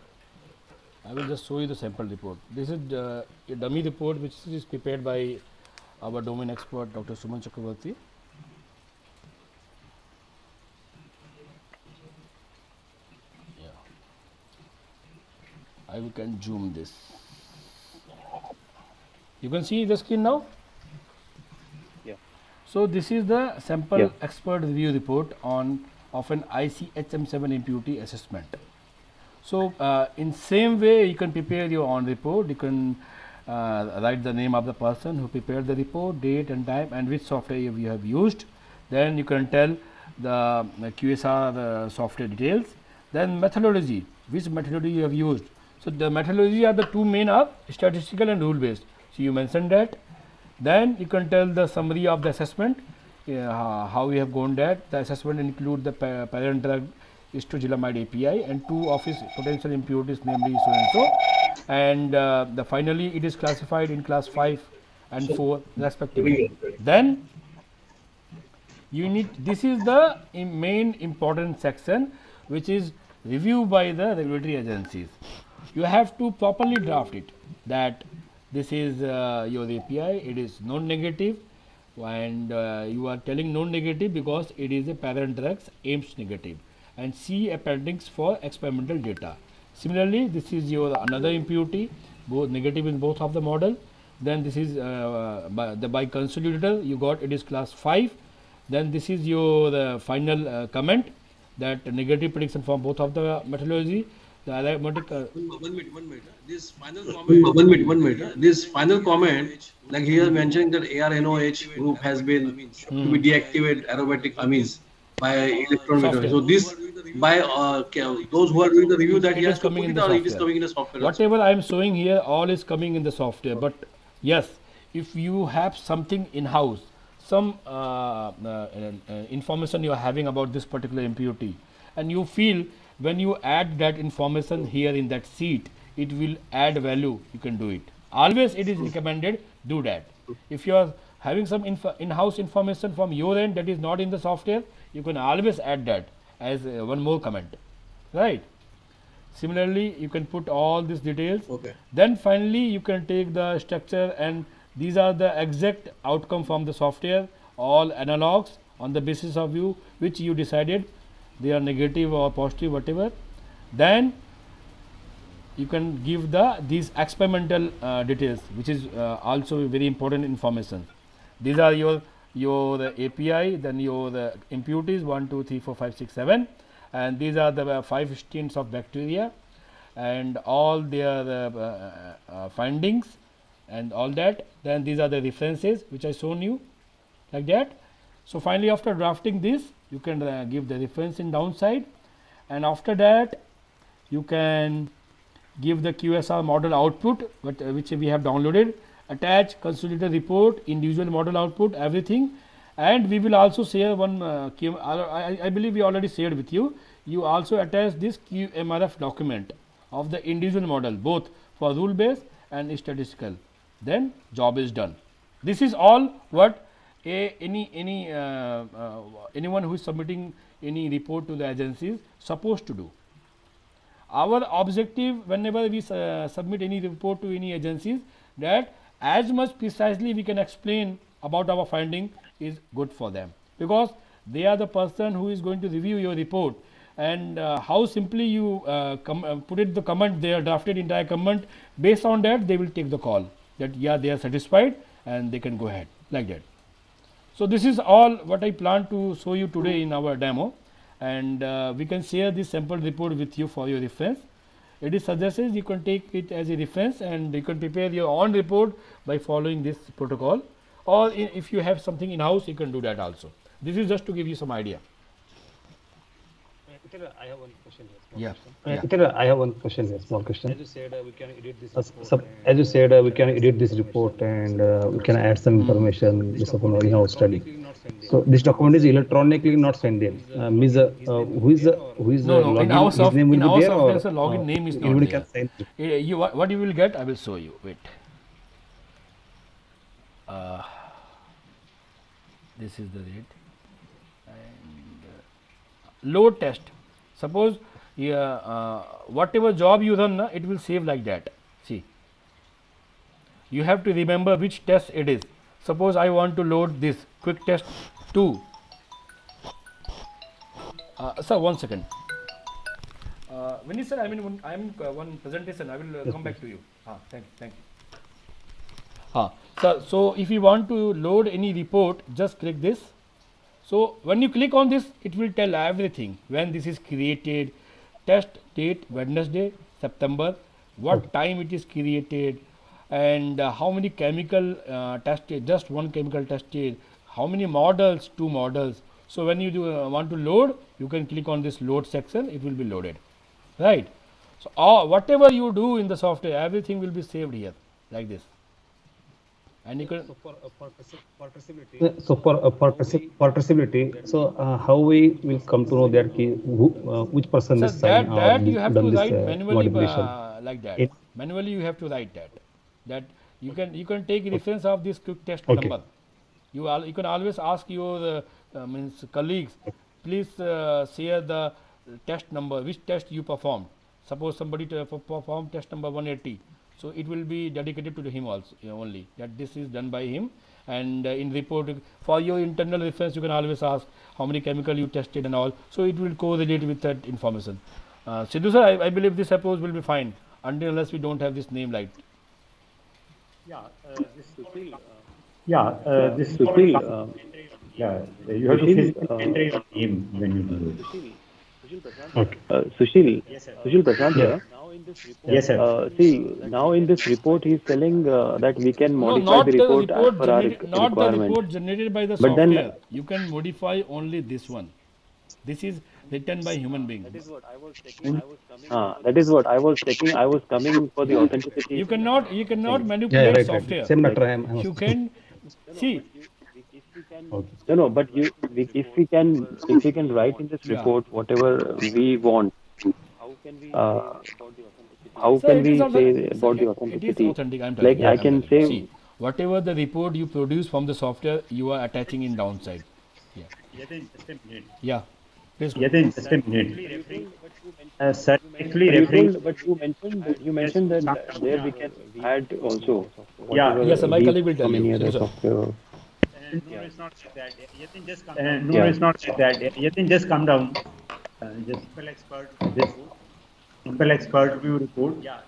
I will just show you the sample report. This is a dummy report which is prepared by our domain expert, Dr. Suman Chakravarti. I can zoom this. You can see the screen now? Yeah. So this is the sample Yeah. expert review report of an ICHM7 impurity assessment. So in same way you can prepare your own report. You can write the name of the person who prepared the report, date and time, and which software you have used. Then you can tell the QSR software details. Then methodology, which methodology you have used. So the methodology are the two main are statistical and rule based. So you mentioned that. Then you can tell the summary of the assessment, how we have gone that. The assessment include the parent drug istogilamide API and two of its potential impurities, namely so and so. And finally it is classified in class 5 and 4 respectively. Then you need, this is the main important section which is reviewed by the regulatory agencies. You have to properly draft it that this is your API, it is non-negative, and you are telling non-negative because it is a parent drugs Ames negative, and C appendix for experimental data. Similarly, this is your another impurity, both negative in both of the model. Then this is by consolidator you got, it is class 5. Then this is your final comment, that negative prediction for both of the methodology. The allometric 1 minute. This final comment. 1 minute. This final comment, like he is mentioning that ARNOH group has been to be deactivated aromatic amines by electron Software. meter. So this by those who are doing the review, that It he is has to coming put in it the or it is software. coming in a software. also. Whatever I am showing here, all is coming in the software. But yes, if you have something in house, some information you are having about this particular impurity, and you feel when you add that information here in that sheet, it will add value, you can do it. Always it is recommended, do that. If you are having some in-house information from your end that is not in the software, you can always add that as one more comment, right? Similarly, you can put all these details. Okay. Then finally, you can take the structure, and these are the exact outcome from the software, all analogs on the basis of you which you decided they are negative or positive, whatever. Then you can give these experimental details, which is also very important information. These are your API, then your impurities 1, 2, 3, 4, 5, 6, 7, and these are the 5 strains of bacteria and all their findings and all that. Then these are the references which I shown you like that. So finally, after drafting this, you can give the reference in downside, and after that you can give the QSR model output, which we have downloaded, attach consolidated report, individual model output, everything. And we will also share one I believe we already shared with you. You also attach this QMRF document of the individual model, both for rule based and statistical. Then job is done. This is all what anyone who is submitting any report to the agency is supposed to do. Our objective whenever we submit any report to any agencies, that as much precisely we can explain about our finding is good for them, because they are the person who is going to review your report, and how simply you put it the comment, they are drafted entire comment, based on that they will take the call that yeah, they are satisfied and they can go ahead like that. So this is all what I plan to show you today in our demo, and we can share this sample report with you for your reference. It is suggested you can take it as a reference, and you can prepare your own report by following this protocol, or if you have something in house, you can do that also. This is just to give you some idea. I have one question here. Yeah. I have one question here, small question. As you said, we can edit this report and we can add some information based upon our in-house study. So this document is electronically not sent in. Means who is No, login? in our His software, name will in be our there, software, or the login name is not anybody there. can sign it? What you will get, I will show you. Wait. This is the rate. And load test. Suppose whatever job you run, it will save like that. See, you have to remember which test it is. Suppose I want to load this quick test 2. Sir, 1 second. Vinny sir, I mean, I am one presentation. I will come back to you. Thank you. So if you want to load any report, just click this. So when you click on this, it will tell everything. When this is created, test date Wednesday, September, what time it is created, and how many chemical tested, just one chemical tested, how many models, 2 models. So when you want to load, you can click on this load section, it will be loaded, right? So whatever you do in the software, everything will be saved here like this. And you can For traceability, so how we will come to know that which person so is signed that you have to done this write manually modification? like that. It- Manually you have to write that you can take reference of this quick test Okay. number. You can always ask your means colleagues, please share the test number, which test you performed. Suppose somebody performed test number 180, so it will be dedicated to him also only, that this is done by him, and in report for your internal reference you can always ask how many chemical you tested and all, so it will correlate with that information. Sidhu sir, I believe this approach will be fine until unless we don't have this name right. Yeah, this is Sushil, yeah, you have to Sushil, physically enter your name when you do it. Okay. Sushil, Sushil Prasad here. Yes, sir. See, now in this report, he's telling that we can No, modify the report as per our not the requirement. report generated by the But then- software. You can modify only this one. This is written by human being. That is what I was checking. I was coming for the authenticity. You cannot Yeah, manipulate right. software. Same matter. I am. You can see. No, but if we can write in this Yeah. report whatever we want, how Sir, can it we is also- say sir, about the it is authenticity? authentic. I'm Like telling you, I I'm can telling you. say, See, whatever the report you produce from the software, you are attaching in downside. Yeah. Yeah. Please go. Yatin, just a minute. Sir, actually you referring. told, but you mentioned that there we can add also. Yeah. whatever Yes, sir, my we- colleague will tell from you. any other Yes, sir. software. No, it's not like that. Yatin, just come down. Just simple expert view report. Yeah,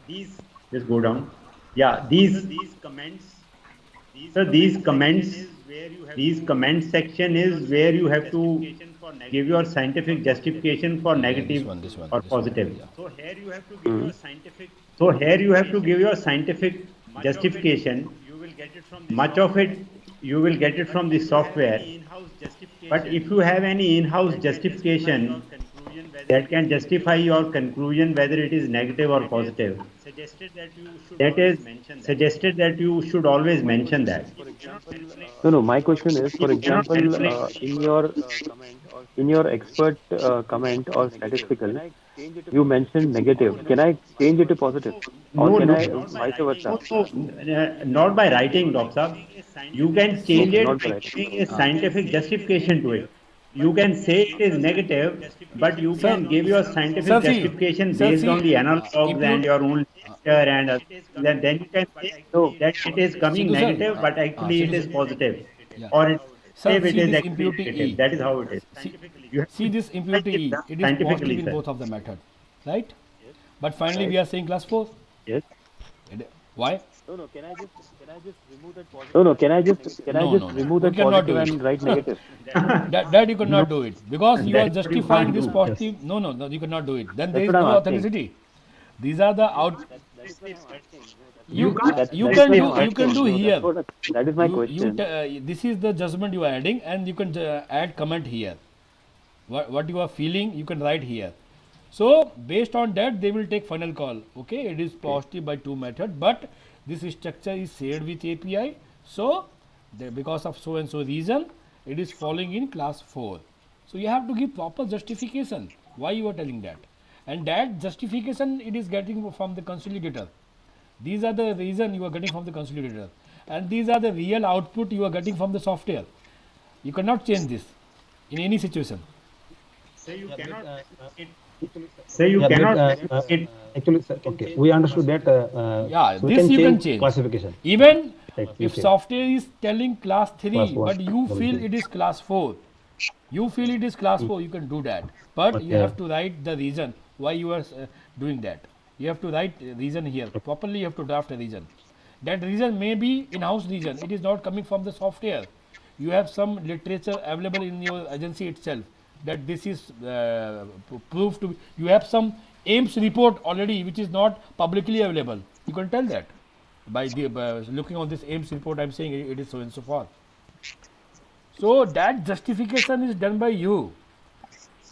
just go down. Yeah, these comments. So these comment section is where you have to give your scientific justification for negative this one, or this one, positive. yeah. So here you have to give your scientific justification. Much of it you will get it from the software. But if you have any in-house justification that can justify your conclusion whether it is negative or positive, that is suggested that you should always mention that. No. My question is, for example, in your expert comment or statistical, you mentioned negative. Can I change it to positive, or can I vice versa? Not by writing, Doctor. You can change Okay, it not by by writing. giving a scientific justification to it. You can say it is negative, but you Sir, can give your scientific sir, see, justification sir, based see, on the analogs impute- and your own literature and then you can say No. that it is coming Sidhu sir, negative, but actually it Sidhu is sir. positive. Yeah. Or it Sir, it see is this actually impurity negative. E. That is how it is. You have See to this impurity E. It is scientifically, positive in sir. both of the method, right? But finally we are saying class 4. Yes. Why? No. Can I just remove that positive? No. Can I just No. remove We that cannot do positive it. and write negative? That you cannot do it because you are That's what you justifying can't this do. positive. No, you cannot do it. Then there is what I'm no asking. authenticity. These are the out. You That's can what do I'm you can asking. do here. That is my You question. this is the judgment you are adding, and you can add comment here. What you are feeling, you can write here. So based on that, they will take final call. Okay, it is positive by 2 method, but this structure is shared with API. So because of so and so reason, it is falling in class 4. So you have to give proper justification why you are telling that, and that justification it is getting from the consolidator. These are the reason you are getting from the consolidator, and these are the real output you are getting from the software. You cannot change this in any situation. Say you Yeah, cannot. Actually, sir, okay, we understood that. Yeah, so we this you can change. classification. Even Like if okay. software is telling class 3, Class one, but you double feel two. it is class 4, you feel it is class 4, you can do that. But you yeah. have to write the reason why you are doing that. You have to write reason here. Properly, you have to draft a reason. That reason may be in-house reason. It is not coming from the software. You have some literature available in your agency itself that this is proved to be. You have some AIMS report already which is not publicly available. You can tell that by looking on this AIMS report. I'm saying it is so and so far. So that justification is done by you.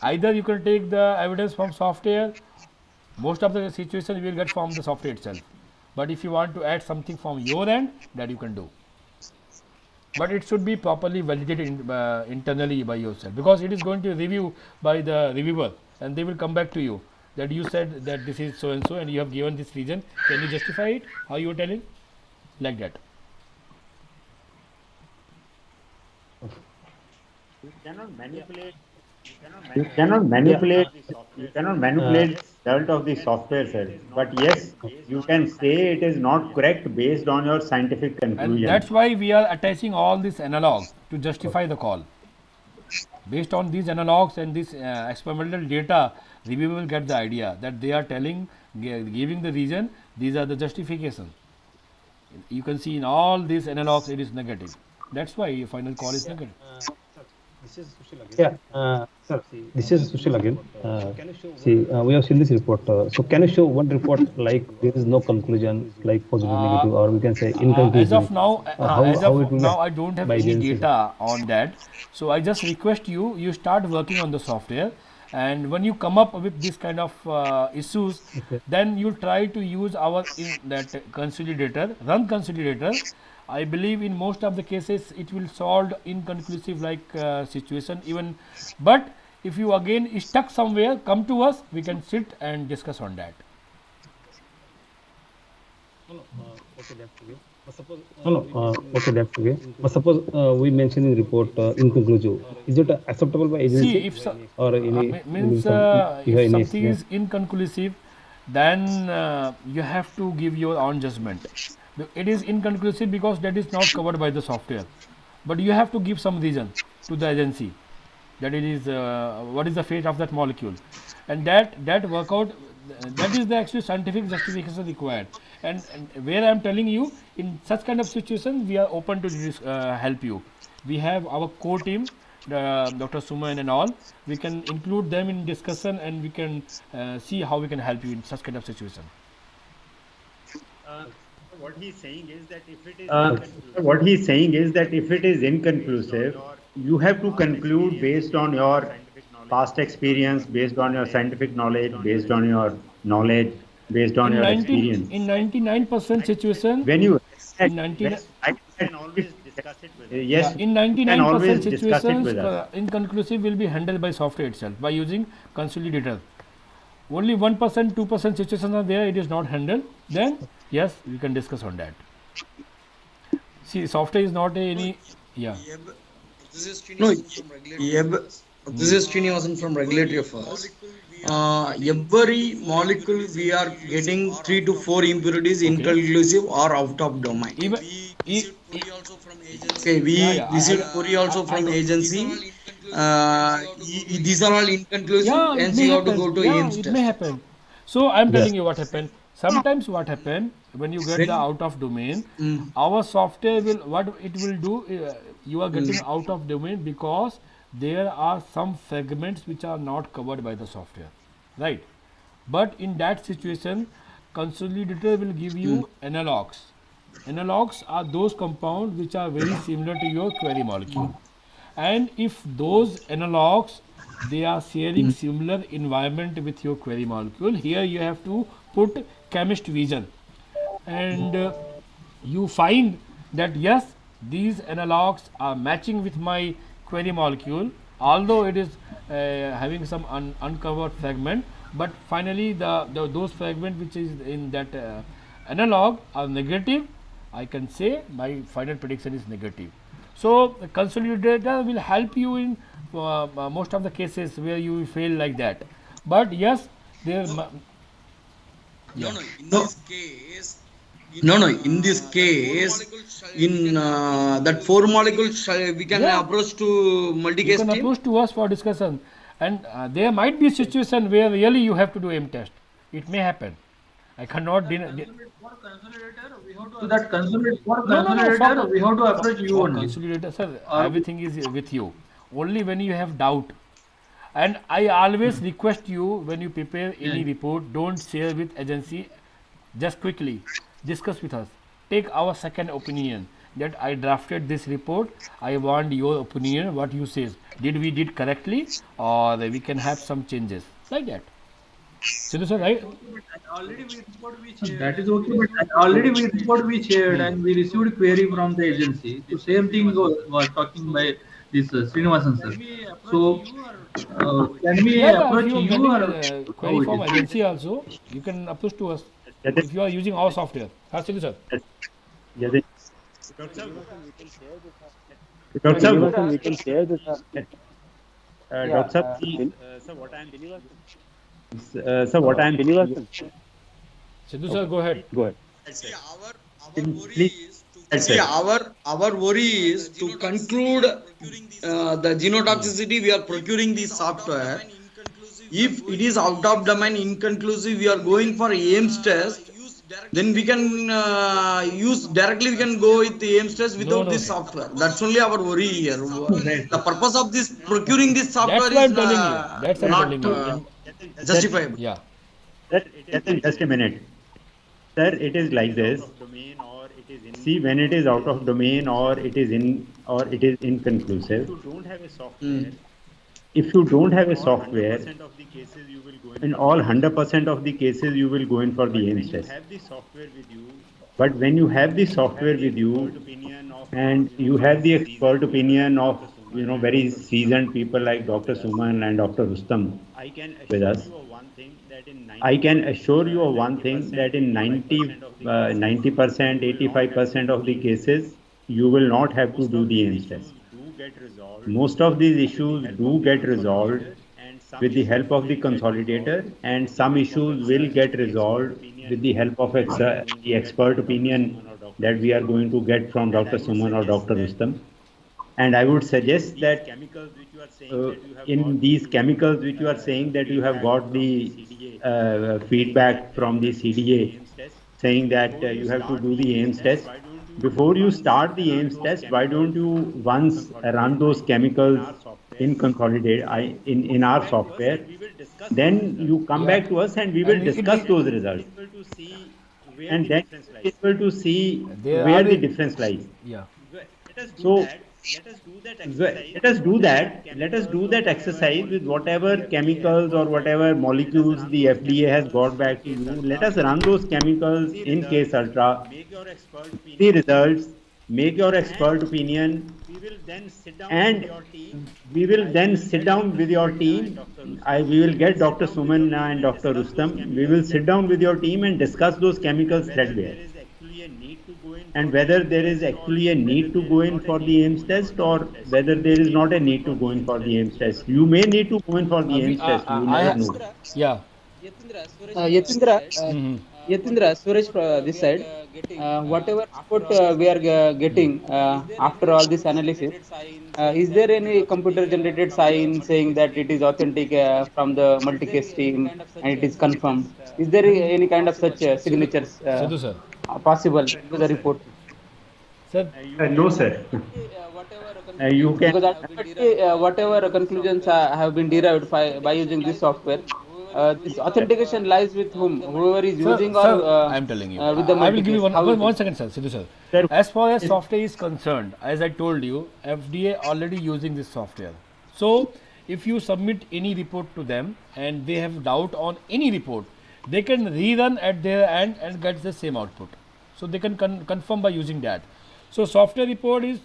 Either you can take the evidence from software. Most of the situation you will get from the software itself. But if you want to add something from your end, that you can do. But it should be properly validated internally by yourself, because it is going to review by the reviewer, and they will come back to you that you said that this is so and so, and you have given this reason. Can you justify it? How you are telling? Like that. You cannot manipulate result of the software, sir. But yes, you can say it is not correct based on your scientific And conclusion. that's why we are attaching all this analogs to justify the call. Based on these analogs and this experimental data, reviewer will get the idea that they are telling, giving the reason, these are the justification. You can see in all these analogs it is negative. That's why your final call is negative. Yeah, sir, this is Sushil again. See, we have seen this report. So, can you show one report like there is no conclusion, like positive, negative, or we can say As inconclusive? of now, How it will be I don't have by any agencies? data on that. So I just request you start working on the software, and when you come up with this kind of issues, Okay. then you try to use our in that consolidator, run consolidator. I believe in most of the cases it will solve inconclusive like situation even, but if you again stuck somewhere, come to us, we can sit and discuss on that. No, no. Okay, that's okay. But suppose we mentioned in the report inconclusive. Is it acceptable by See, agency if or any means you have if any something experience? is inconclusive, then you have to give your own judgment. It is inconclusive because that is not covered by the software, but you have to give some reason to the agency that it is what is the fate of that molecule, and that workout, that is the actual scientific justification required. And where I am telling you, in such kind of situation we are open to help you. We have our core team, Dr. Suman and all. We can include them in discussion, and we can see how we can help you in such kind of situation. What he's saying is that if it is what he's saying is that if it is inconclusive, you have to conclude based on your past experience, based on your scientific knowledge, based on your knowledge, based on in your 19 experience. in 99% situation, When you in 19 can always discuss it with yeah, yes, in you can 99% always discuss it situations, with us. inconclusive will be handled by software itself by using consolidator. Only 1%, 2% situations are there, it is not handled. Then, yes, we can discuss on that. See, software is not any, yeah. No, yeah, this is Srinivasan from Regulatory Affairs. Every molecule we are getting 3 to 4 impurities Okay. inconclusive or out of domain. Even, Okay, we yeah, yeah, visit Puri also from agency. These are all inconclusive, yeah, it hence may you have to happen. go to Yeah, AIMS it may test. happen. So I'm Yes. telling you what happened. Sometimes what happen when you get the When out of domain, mm, our software will what it will do. You are getting mm, out of domain because there are some fragments which are not covered by the software, right? But in that situation, consolidator will give mm, you analogs. Analogs are those compounds which are very similar to your query molecule, and if those analogs, they are sharing mm, similar environment with your query molecule, here you have to put chemist vision, and you find that yes, these analogs are matching with my query molecule, although it is having some uncovered fragment, but finally those fragment which is in that analog are negative. I can say my final prediction is negative. So the consolidator will help you in most of the cases where you will fail like that. But yes, there. Yeah. no, no. In this case, in that 4 molecules, we can Yeah. approach to You multi-case can team. approach to us for discussion, and there might be a situation where really you have to do M test. It may happen. I cannot deny. For consolidator, we have to that consolidate for No, no, no. consolidator, we have to approach you For only. consolidator, sir, Or everything is with you. Only when you have doubt. And I always request you, when you prepare any report, don't share with agency. Just quickly discuss with us. Take our second opinion that I drafted this report. I want your opinion. What you says? Did we did correctly, or we can have some changes like that? Sidhu sir, right? already we report we shared. That is okay, but already we report we shared and we received query from the agency. So same thing was talking by this Srinivasan sir. So can we Yeah, yeah. If approach you are you getting or query how from it is? agency also, you can approach to us if you are using our software. Sidhu sir. Yadi- Sir, Dr. Sahab, Srinivasan, we can share this. Dr. Sahab, sir, what I am So what I'm Srinivasan, Sidhu sir, go ahead. go ahead. See, our please, our worry is to conclude the genotoxicity. We are procuring this software. If it is out of domain, inconclusive, we are going for AIMS test. Then we can use directly. We can go with the AIMS test without No, this sir. software. That's only our worry here. The purpose of this procuring this software That's why is I'm telling you. That's I'm not telling you. justifiable. Yeah. sir, just a minute. Sir, it is like this. See, when it is out of domain or it is inconclusive, if you don't have a software, in all 100% of the cases you will go in for the AIMS test. But when you have the software with you and you have the expert opinion of very seasoned people like Dr. Suman and Dr. Rustam with us, I can assure you of one thing, that in 90%, 85% of the cases, you will not have to do the AIMS test. Most of these issues do get resolved with the help of the consolidator, and some issues will get resolved with the help of the expert opinion that we are going to get from Dr. Suman or Dr. Rustam. And I would suggest that in these chemicals which you are saying that you have got the feedback from the CDA saying that you have to do the AIMS test. Before you start the AIMS test, why don't you once run those chemicals in in our software? Then you come back to us and we will discuss those results. And then we will be able to see where the difference lies. Yeah. So let us do that. Let us do that exercise with whatever chemicals or whatever molecules the FDA has got back to you. Let us run those chemicals in Case Ultra, the results, make your expert opinion, and we will then sit down with your team. We will get Dr. Suman and Dr. Rustam. We will sit down with your team and discuss those chemicals threadbare. And whether there is actually a need to go in for the AIMS test or whether there is not a need to go in for the AIMS test. You may need to go in for the AIMS test. You never know. Yeah. Yatindra, Suresh, this side, whatever report we are getting after all this analysis, is there any computer-generated sign saying that it is authentic from the multi-case team and it is confirmed? Is there any kind of such signatures Sidhu sir. possible to the report? Sir. No, sir. You can. Because ultimately, whatever conclusions have been derived by using this software, this authentication lies with whom? Whoever is using sir, or I'm telling you. with the I will give you multi-case. one second, sir. Sidhu sir. As far as software is concerned, as I told you, FDA already using this software. So, if you submit any report to them and they have doubt on any report, they can rerun at their end and get the same output. So, they can confirm by using that. So, software report is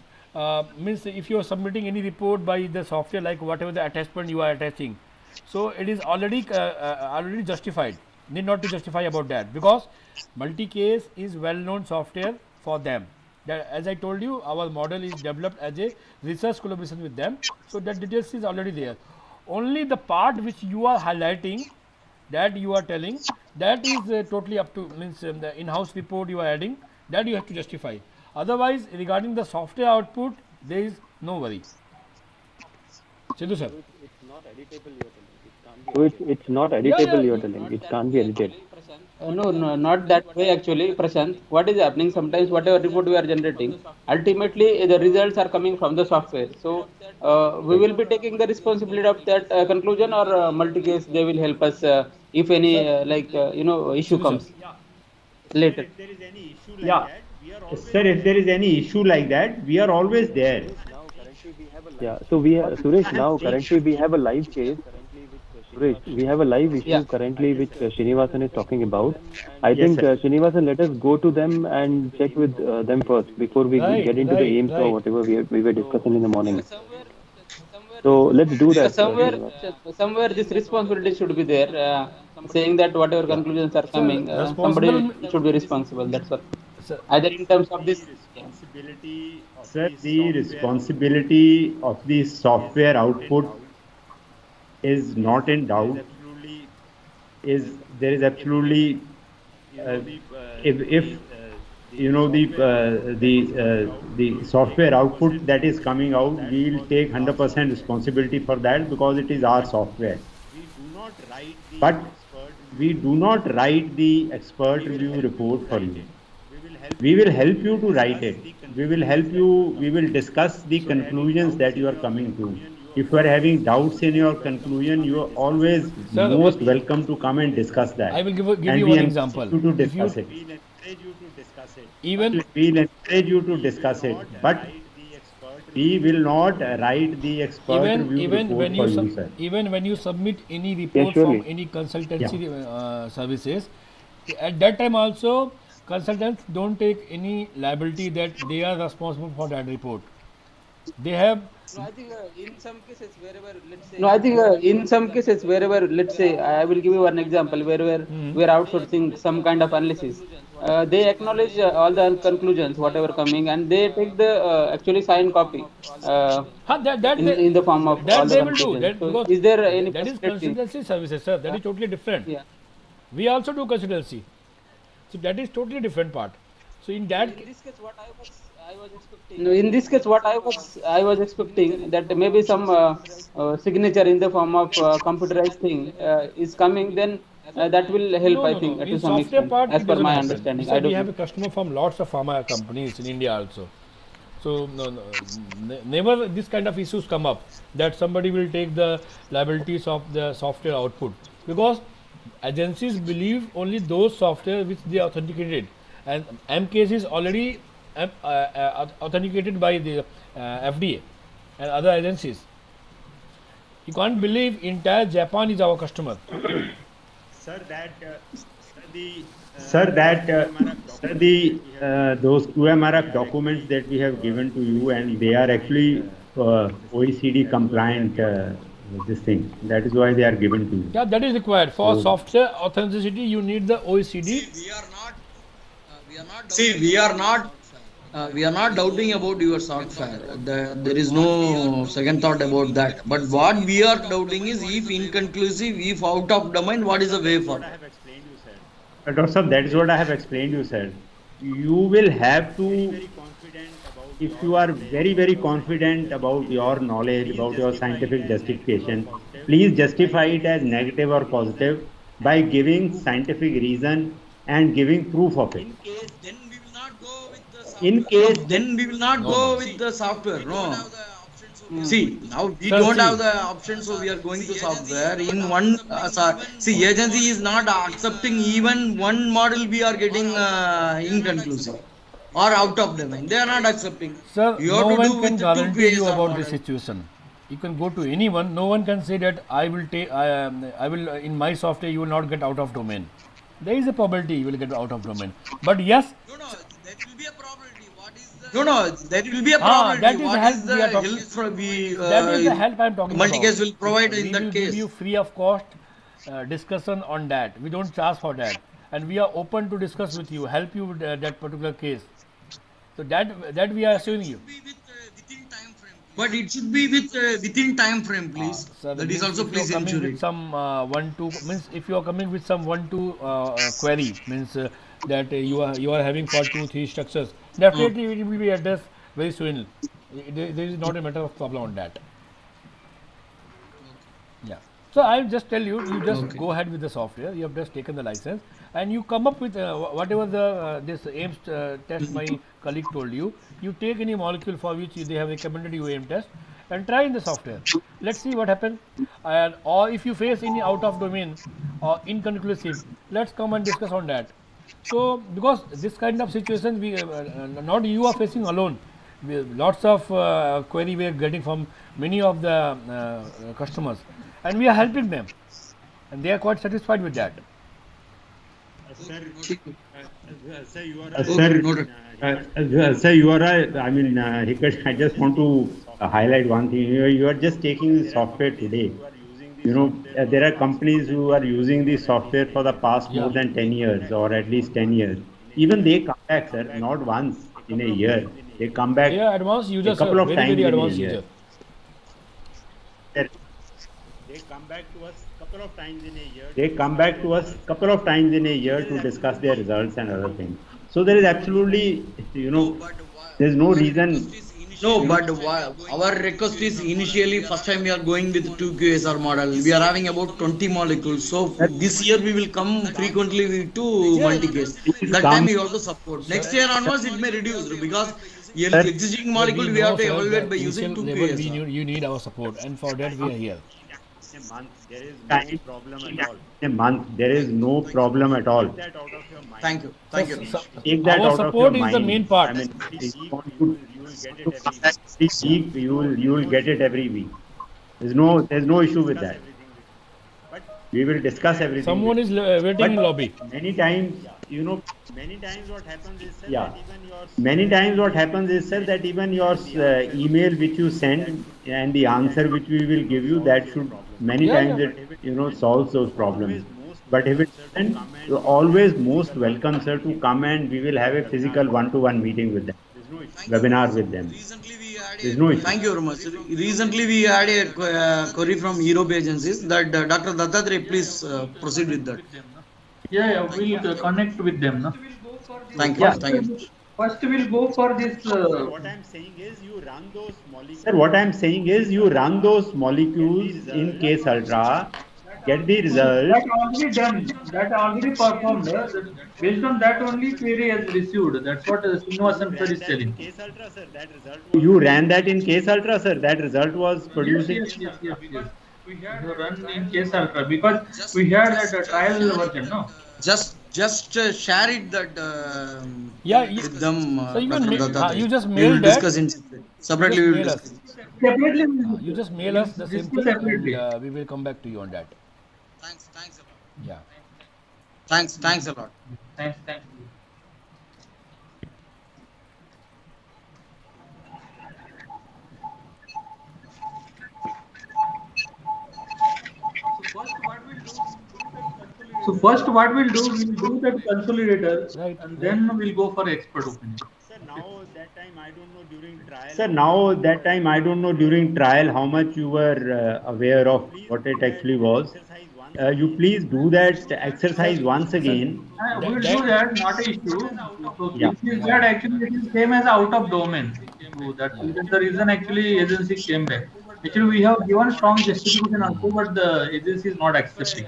means if you are submitting any report by the software, like whatever the attachment you are attaching, so it is already already justified. Need not to justify about that, because multi-case is well-known software for them. That, as I told you, our model is developed as a research collaboration with them. So that details is already there. Only the part which you are highlighting, that you are telling, that is totally up to the in-house report you are adding, that you have to justify. Otherwise, regarding the software output, there is no worry. Sidhu sir. So it's not editable, you're telling. It can't be edited. No, not that way actually, Prashant. What is happening? Sometimes whatever report we are generating, ultimately the results are coming from the software. So we will be taking the responsibility of that conclusion, or multi-case they will help us if any issue comes later. Yeah, sir. If there is any issue like that, we are always there. Yeah. So Suresh, now currently we have a live case. Suresh, we have a live issue currently which Srinivasan is talking about. I think Srinivasan, let us go to them and check with them first before we get into the AIMS or whatever we were discussing in the morning. So let's do that. Somewhere this responsibility should be there, saying that whatever conclusions are coming, somebody should be responsible. That's what. Either in terms of this. Sir, the responsibility of the software output is not in doubt. is there is absolutely if you know the software output that is coming out, we will take 100% responsibility for that because it is our software. But we do not write the expert review report for you. We will help you to write it. We will help you. We will discuss the conclusions that you are coming to. If you are having doubts in your conclusion, you are always Sir, most welcome to come and discuss that. I will give And you we one encourage example. you to If you discuss it. even We'll encourage you to discuss it, but we will not write the expert review report for you, sir. even when you submit any report surely. from any consultancy services, at that time also consultants don't take any liability that they are responsible for that report. They have No, I think in some cases wherever let's say. No, I think in some cases wherever let's say I will give you one example wherever we are outsourcing some kind of analysis. They acknowledge all the conclusions, whatever coming, and they take the actually signed copy in the form of all the they will do conclusions. that So, because is there any that is possibility? consultancy services, sir. That is totally different. Yeah. We also do consultancy, so that is totally different part. So in that In this case, what I was expecting. No, in this case, what I was expecting that maybe some signature in the form of computerized thing is coming. Then that will help, I think, no. to In some software extent, part, as it per doesn't my happen. understanding. Sir, I we don't have know. a customer from lots of pharma companies in India also. So never this kind of issues come up that somebody will take the liabilities of the software output, because agencies believe only those software which they authenticated, and MKS is already authenticated by the FDA and other agencies. You can't believe entire Japan is our customer. Those QMRF documents that we have given to you, and they are actually OECD compliant. This thing, that is why they are given to you. Yeah, that is required for software authenticity. You need the OECD. See, we are not doubting about your software. There is no second thought about that. But what we are doubting is if inconclusive, if out of domain, what is the way forward? Dr. Sir, that is what I have explained you, sir. You will have to, if you are very, very confident about your knowledge, about your scientific justification, please justify it as negative or positive by giving scientific reason and giving proof of it. In case, then we will not go with the software. No. See, now we Sir, don't see. have the option, so we are going to software. In one, see, agency is not accepting even one model we are getting inconclusive or out of domain. They are not accepting. Sir, You have no to one do can with the two guarantee you PSR about model. this situation. You can go to anyone. No one can say that I will take. I will in my software you will not get out of domain. There is a probability you will get out of domain. But yes, That will be a probability. What is the... No, that will be a probability. that is What the help is we are the talking. help from we, That is the help I am talking about. Multicase will provide in We that will case. give you free of cost discussion on that. We don't charge for that, and we are open to discuss with you, help you with that particular case. So that we are assuring you. But it should be with within time frame, please. Sir, That is means also if you are please coming ensure with it. some one two means if you are coming with some one two query means that you are having for 2-3 structures, definitely it will be addressed very soon. There is not a matter of problem on that. Yeah. So I will just tell you, you just go ahead with the software. You have just taken the license, and you come up with whatever the this AIMS test my colleague told you. You take any molecule for which they have recommended you AIM test, and try in the software. Let's see what happens. And or if you face any out of domain or inconclusive, let's come and discuss on that. So because this kind of situation we not you are facing alone. Lots of query we are getting from many of the customers, and we are helping them, and they are quite satisfied with that. Sir, you are right. I mean, Hikkat, I just want to highlight one thing. You are just taking the software today. You know, there are companies who are using the software for the past more than 10 years or at least 10 years. Even they come back, sir, not once in a year. They come back They are advanced users, a couple sir. of Very, times very in a advanced year. user. They come back to us They come back to us couple of times in a year to discuss their results and other things. So there is absolutely, there's no reason. No, but our request is initially first time we are going with 2 QSR model. We are having about 20 molecules. So this year we will come frequently with 2 multi-case. That time we also support. Next year onwards it may reduce because existing molecule we have to evaluate by using 2 QSR. You need our support, and for that we are here. In a month, there is no problem at all. Thank you. Thank you. Take that Our out of support your is the mind. main part. I mean, you will get it every week. There's no issue with that. We will discuss everything. Someone is waiting in lobby. Many times, many times what happens is, sir, that even your email which you send and the answer which we will give you, that should many times it solves those problems. But if it doesn't, you're always most welcome, sir, to come and we will have a physical one-to-one meeting with them, webinar with them. There's no issue. Thank you very much. Recently we had a query from Europe agencies that Dr. Dattatreya, please proceed with that. Yeah, we'll connect with them. No? Thank you. Thank you. First, we'll go for this. What I'm saying is you run those molecules. Sir, what I'm saying is you run those molecules in Case Ultra, get the results. That already done. That already performed. Based on that only query has received. That's what Srinivasan sir is telling. You ran that in Case Ultra, sir. That result was produced. Yes. We had run in Case Ultra because we had that trial version. No. Just share it that with them. So you just we mail will that. discuss in separately. We will discuss. Separately, You just mail us the same thing, and we will come back to you on that. Thanks a lot. Yeah. Thanks a lot. Thanks. So first what we'll do that consolidator, Right. and then we'll go for expert opinion. Sir, now that time I don't know during trial how much you were aware of what it actually was. You please do that exercise once again. We'll do that, not an issue. So Yeah. this is that actually it is same as out of domain. So that is the reason actually agency came back. Actually we have given strong justification also, but the agency is not accepting.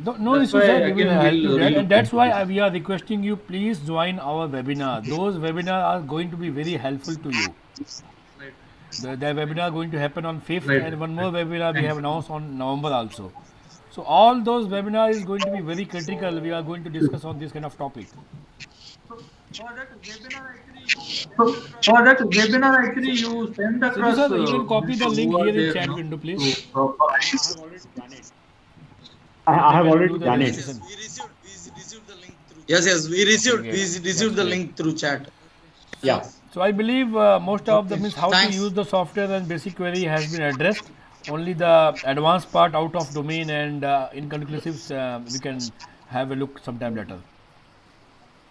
No That's issue, why sir. We again will help we'll you that, relook and that's into why this. we are requesting you please join our webinar. Those webinars are going to be very helpful to you. The webinar going to happen on 5th, Right. and one more webinar we have announced on November also. So all those webinars is going to be very critical. We are going to discuss on this kind of topic. For that webinar actually you send across. Sir, you can copy the link over here in there, chat no? window, please. So, I have You can already do the done it. registration. Yes, we received the link through chat. Yeah. So I believe most of the means how Thanks. to use the software and basic query has been addressed. Only the advanced part out of domain and inconclusives we can have a look sometime later.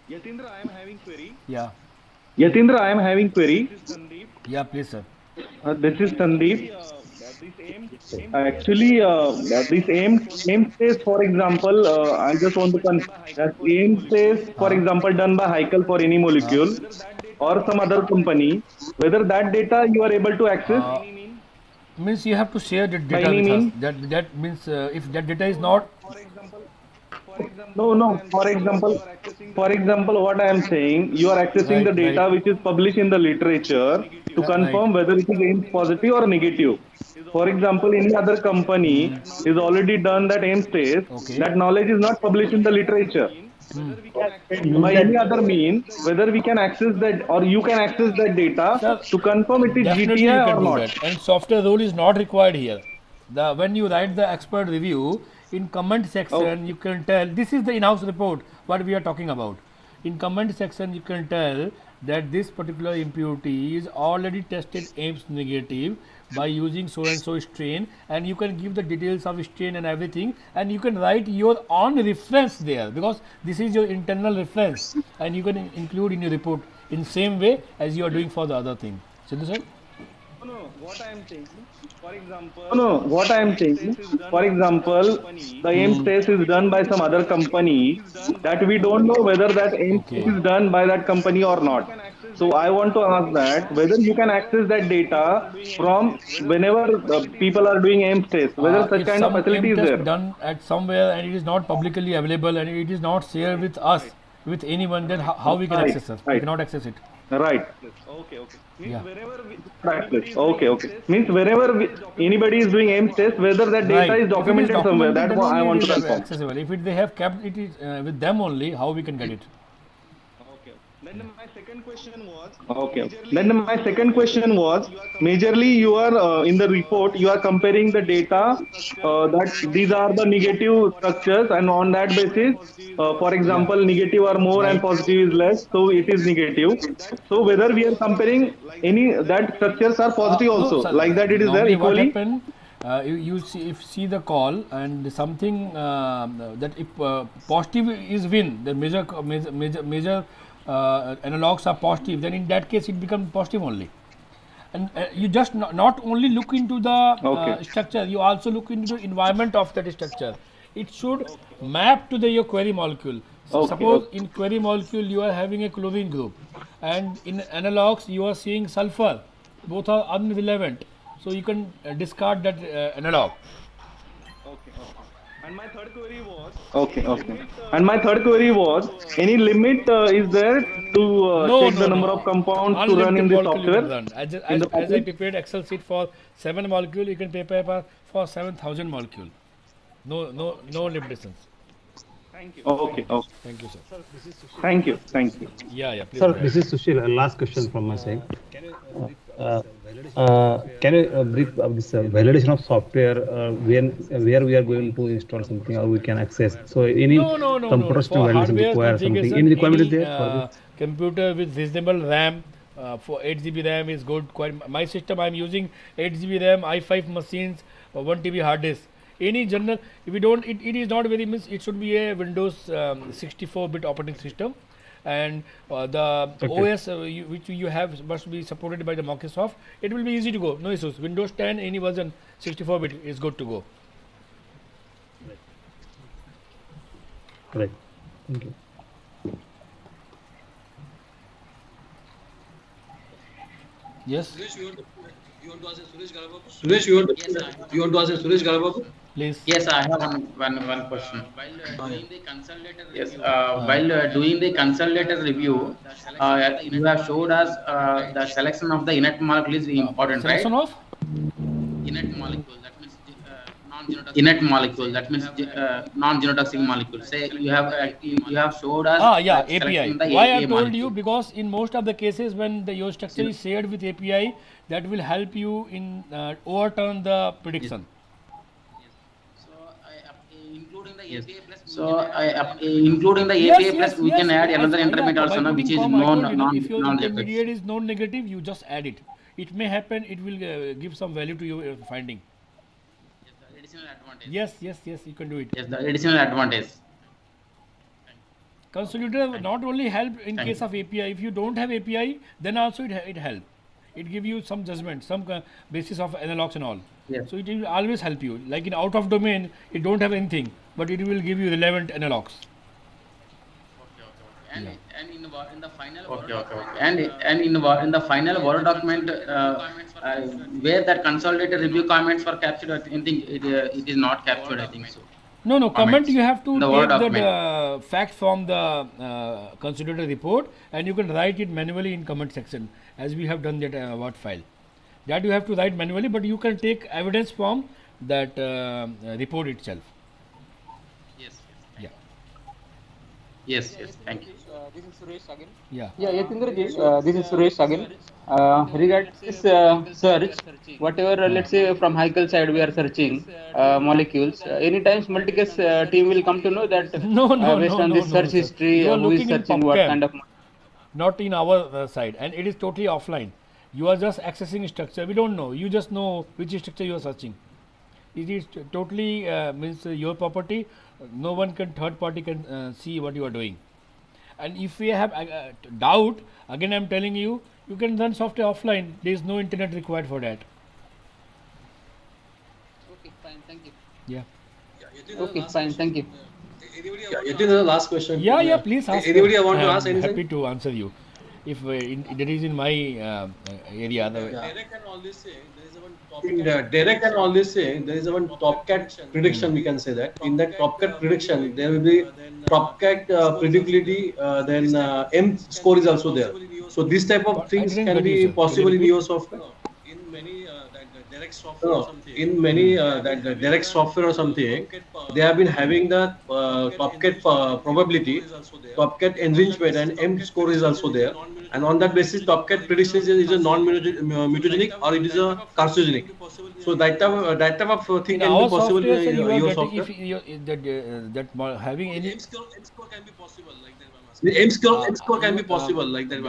Yatindra, I am having query. Yeah. Yatindra, I am having query. Yeah, please, sir. This is Sandeep. Actually, this aim says, for example, I just want to that aim says, for example, done by Heikel for any molecule or some other company, whether that data you are able to access. Means you have to share the By data any with us. means? That means if that data is not. No. For example, what I am saying, you are accessing the data which is published in the literature to confirm whether it is AIMS positive or negative. For example, any other company is already done that AIMS test. That knowledge is not published in the literature. By any other means, whether we can access that or you can access that data to confirm it is Definitely you GTI can or do not. that. And software rule is not required here. When you write the expert review, in comment section you can tell, this is the in-house report what we are talking about. In comment section you can tell that this particular impurity is already tested AIMS negative by using so and so strain, and you can give the details of strain and everything, and you can write your own reference there, because this is your internal reference, and you can include in your report in same way as you are doing for the other thing. Sidhu sir? No, what I am saying, for example, the AIMS test is done by some other company that we don't know whether that AIMS test Okay. is done by that company or not. So I want to ask that whether you can access that data from whenever people are doing AIMS test, whether such If kind of some facility M is test there. done at somewhere and it is not publicly available and it is not shared with us, with anyone, then how we can Right, access it? We right, cannot access it. right. Yeah. Access. Okay. Means wherever anybody is doing AIMS test, whether that data Right. is If it is documented somewhere, documented, that then I only it want to is confirm. accessible. If they have kept it is, with them only, how we can get it? Okay. Then my second question was, majorly you are in the report you are comparing the data that these are the negative structures, and on that basis, for Yeah. example, negative are more and Right. positive is less, so it is negative. So whether we are comparing any that structures are positive No, also, sir, like that it is there normally what equally. happen, you see the call and something that if positive is win, the major analogs are positive, then in that case it becomes positive only. And you just not only look into the Okay. structure, you also look into the environment of that structure. It should map to the your query molecule. So Okay. suppose in query molecule you are having a chlorine group, and in analogs you are seeing sulfur. Both are irrelevant, so you can discard that analog. Okay. And my third query was, any limit is there to No, check the no, number no. of compounds to run Unlimited in the molecule you can software, run. in the As I package? prepared Excel sheet for 7 molecule, you can prepare for 7,000 molecule. No limitations. Okay. Thank you, sir. Thank you. Yeah, please Sir, go this ahead. is Sushil. Last question from my side. Can you brief this validation of software where we are going to install something or we can access? So any No. computer system For validation hardware require something? configuration, Any requirement is any there for this? computer with reasonable RAM for 8 GB RAM is good. My system, I'm using 8 GB RAM, i5 machines, 1 TB hard disk. Any general, if you don't, it is not very means it should be a Windows 64-bit operating system, and the Okay. OS which you have must be supported by the Microsoft. It will be easy to go, no issues. Windows 10, any version 64-bit is good to go. Right. Thank you. Yes, You want to ask Suresh Galababu? Suresh, you want to ask Suresh Galababu? please. Yes, I have one question. While doing the consolidated review, you have showed us the selection of the inert molecule is important, Selection right? of Inert molecule, that means inert molecule, that means non-genotoxic molecule. Say you have showed us yeah, that API. selecting the Why I API told you, molecule. because in most of the cases when your structure is shared with API, that will help you in overturn the prediction. So including the Yes, API plus, we yes. can add another Yeah, intermediate by also, no, which putting is I told you, no, if your non-reactive. intermediate is non-negative, you just add it. It may happen, it will give some value to your finding. Additional advantage. Yes, you can do it. Yes, the additional advantage. Consolidator not only help in Thank case you. of API. If you don't have API, then also it help. It give you some judgment, some basis of analogs and all. Yes. So it will always help you. Like in out of domain, it don't have anything, but it will give you relevant analogs. And in the final in the final Word document, where that consolidated review comments were captured, I think it is not captured. I think so. No, comment Comments. you have to The Word take the document. facts from the consolidated report, and you can write it manually in comment section, as we have done that Word file. That you have to write manually, but you can take evidence from that report itself. Yes. Yeah. Yes. Thank you. This is Suresh again. Yeah. Yatindra ji, this is Suresh again. Regarding this search, whatever, let's say from Heikel side we are searching molecules, anytime multicase team will come to know that based on this No, search sir. history, You are who is looking in searching what PubChem, kind of. not in our side, and it is totally offline. You are just accessing structure. We don't know. You just know which structure you are searching. It is totally means your property. No one can, third party can see what you are doing. And if we have doubt, again I am telling you, you can run software offline. There is no internet required for that. Okay, fine, thank you. Yeah. Okay, fine, thank you. Yatindra, last question. Yeah, please ask. Anybody want to I'm ask anything? happy to answer you. If that is in my area. Derek and all this saying there is a one Topcat prediction, we can say that. In that Topcat prediction, there will be Topcat predictability, then M score is also there. So this type of things can be possible in your software. In many direct software or something, they have been having the Topcat probability, Topcat enrichment, and M score is also there. And on that basis, Topcat prediction is a non-mutagenic or it is a carcinogenic. So that type of thing can be possible in your software. Having any M score can be possible like that. M score can be possible like that.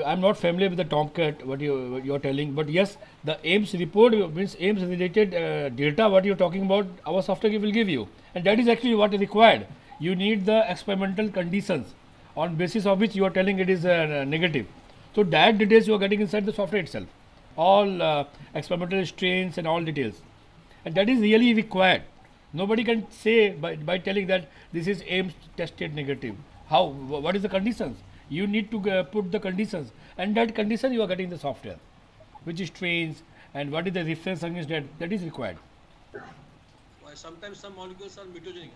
I'm not familiar with the Tomcat, what you're telling, but yes, the AIMS report means AIMS related data, what you're talking about, our software will give you. And that is actually what is required. You need the experimental conditions on basis of which you are telling it is negative. So that details you are getting inside the software itself. All experimental strains and all details. And that is really required. Nobody can say by telling that this is AIMS tested negative. How? What is the conditions? You need to put the conditions, and that condition you are getting the software, which is strains and what is the reference against that. That is required. Sometimes some molecules are mutagenic.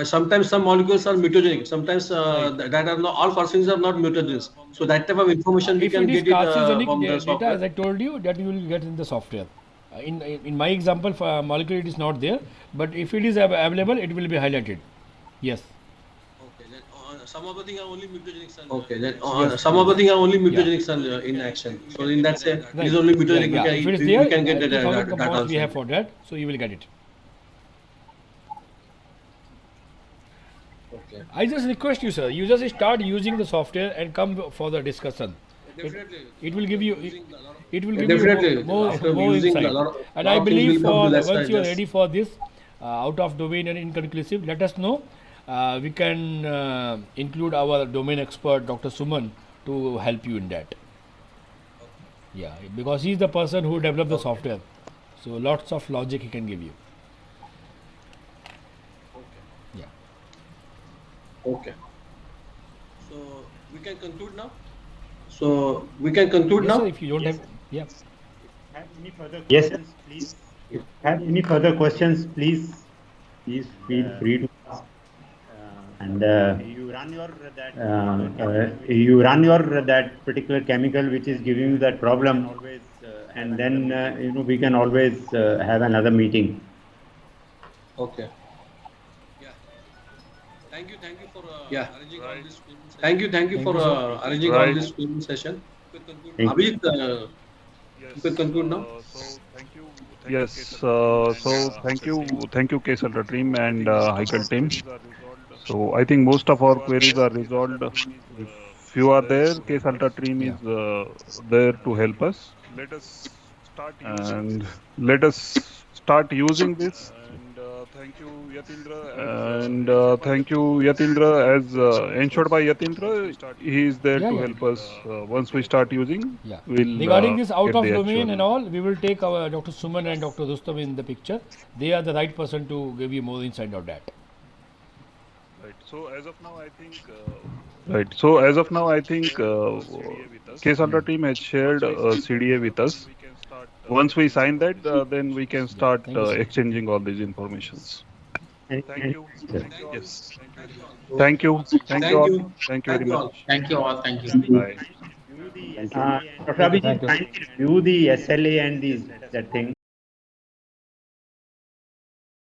Sometimes some molecules are mutagenic. Sometimes that are not all carcinogens are not mutagens. So that type of information we can get it from the software. Data, as I told you, that you will get in the software. In my example, for molecule it is not there, but if it is available, it will be highlighted. Yes. Some of the things are only mutagenics. Some of the things are only mutagenics in action. So in that sense, it is only mutagenic. If it is there, we can get the data data. We have for that, so you will get it. Okay. I just request you, sir. You just start using the software and come for the discussion. Definitely. It will give you. It will give Definitely. you more using insight. And I believe once you are ready for this, out of domain and inconclusive, let us know. We can include our domain expert, Dr. Suman, to help you in that. Yeah, because he is the person who developed the software. So lots of logic he can give you. Yeah. Okay. So we can conclude now. Sir, if you don't have, yeah. Have any further questions, please? If you have any further questions, please feel free to ask. And you run your that particular chemical which is giving you that problem, and then we can always have another meeting. Okay. Yeah. Thank you for arranging all this. Thank you for arranging all this session. Abhijit, you can conclude now. Yes. So thank you, Case Ultra team and Heikel team. So I think most of our queries are resolved. If you are there, Case Ultra team is there to help us. Let us start using this. And thank you, Yatindra. As ensured by Yatindra, he is there to help us. Once we start using, we'll regarding this out of domain and all, we will take our Dr. Suman and Dr. Rustam in the picture. They are the right person to give you more insight on that. Right. So as of now, I think Case Ultra team has shared CDA with us. Once we sign that, then we can start exchanging all these informations. Thank you. Yes. Thank you. Thank you all. Thank you very much. Thank you all. Thank you. Bye. Dr. Abhijit, kindly review the SLA and that thing.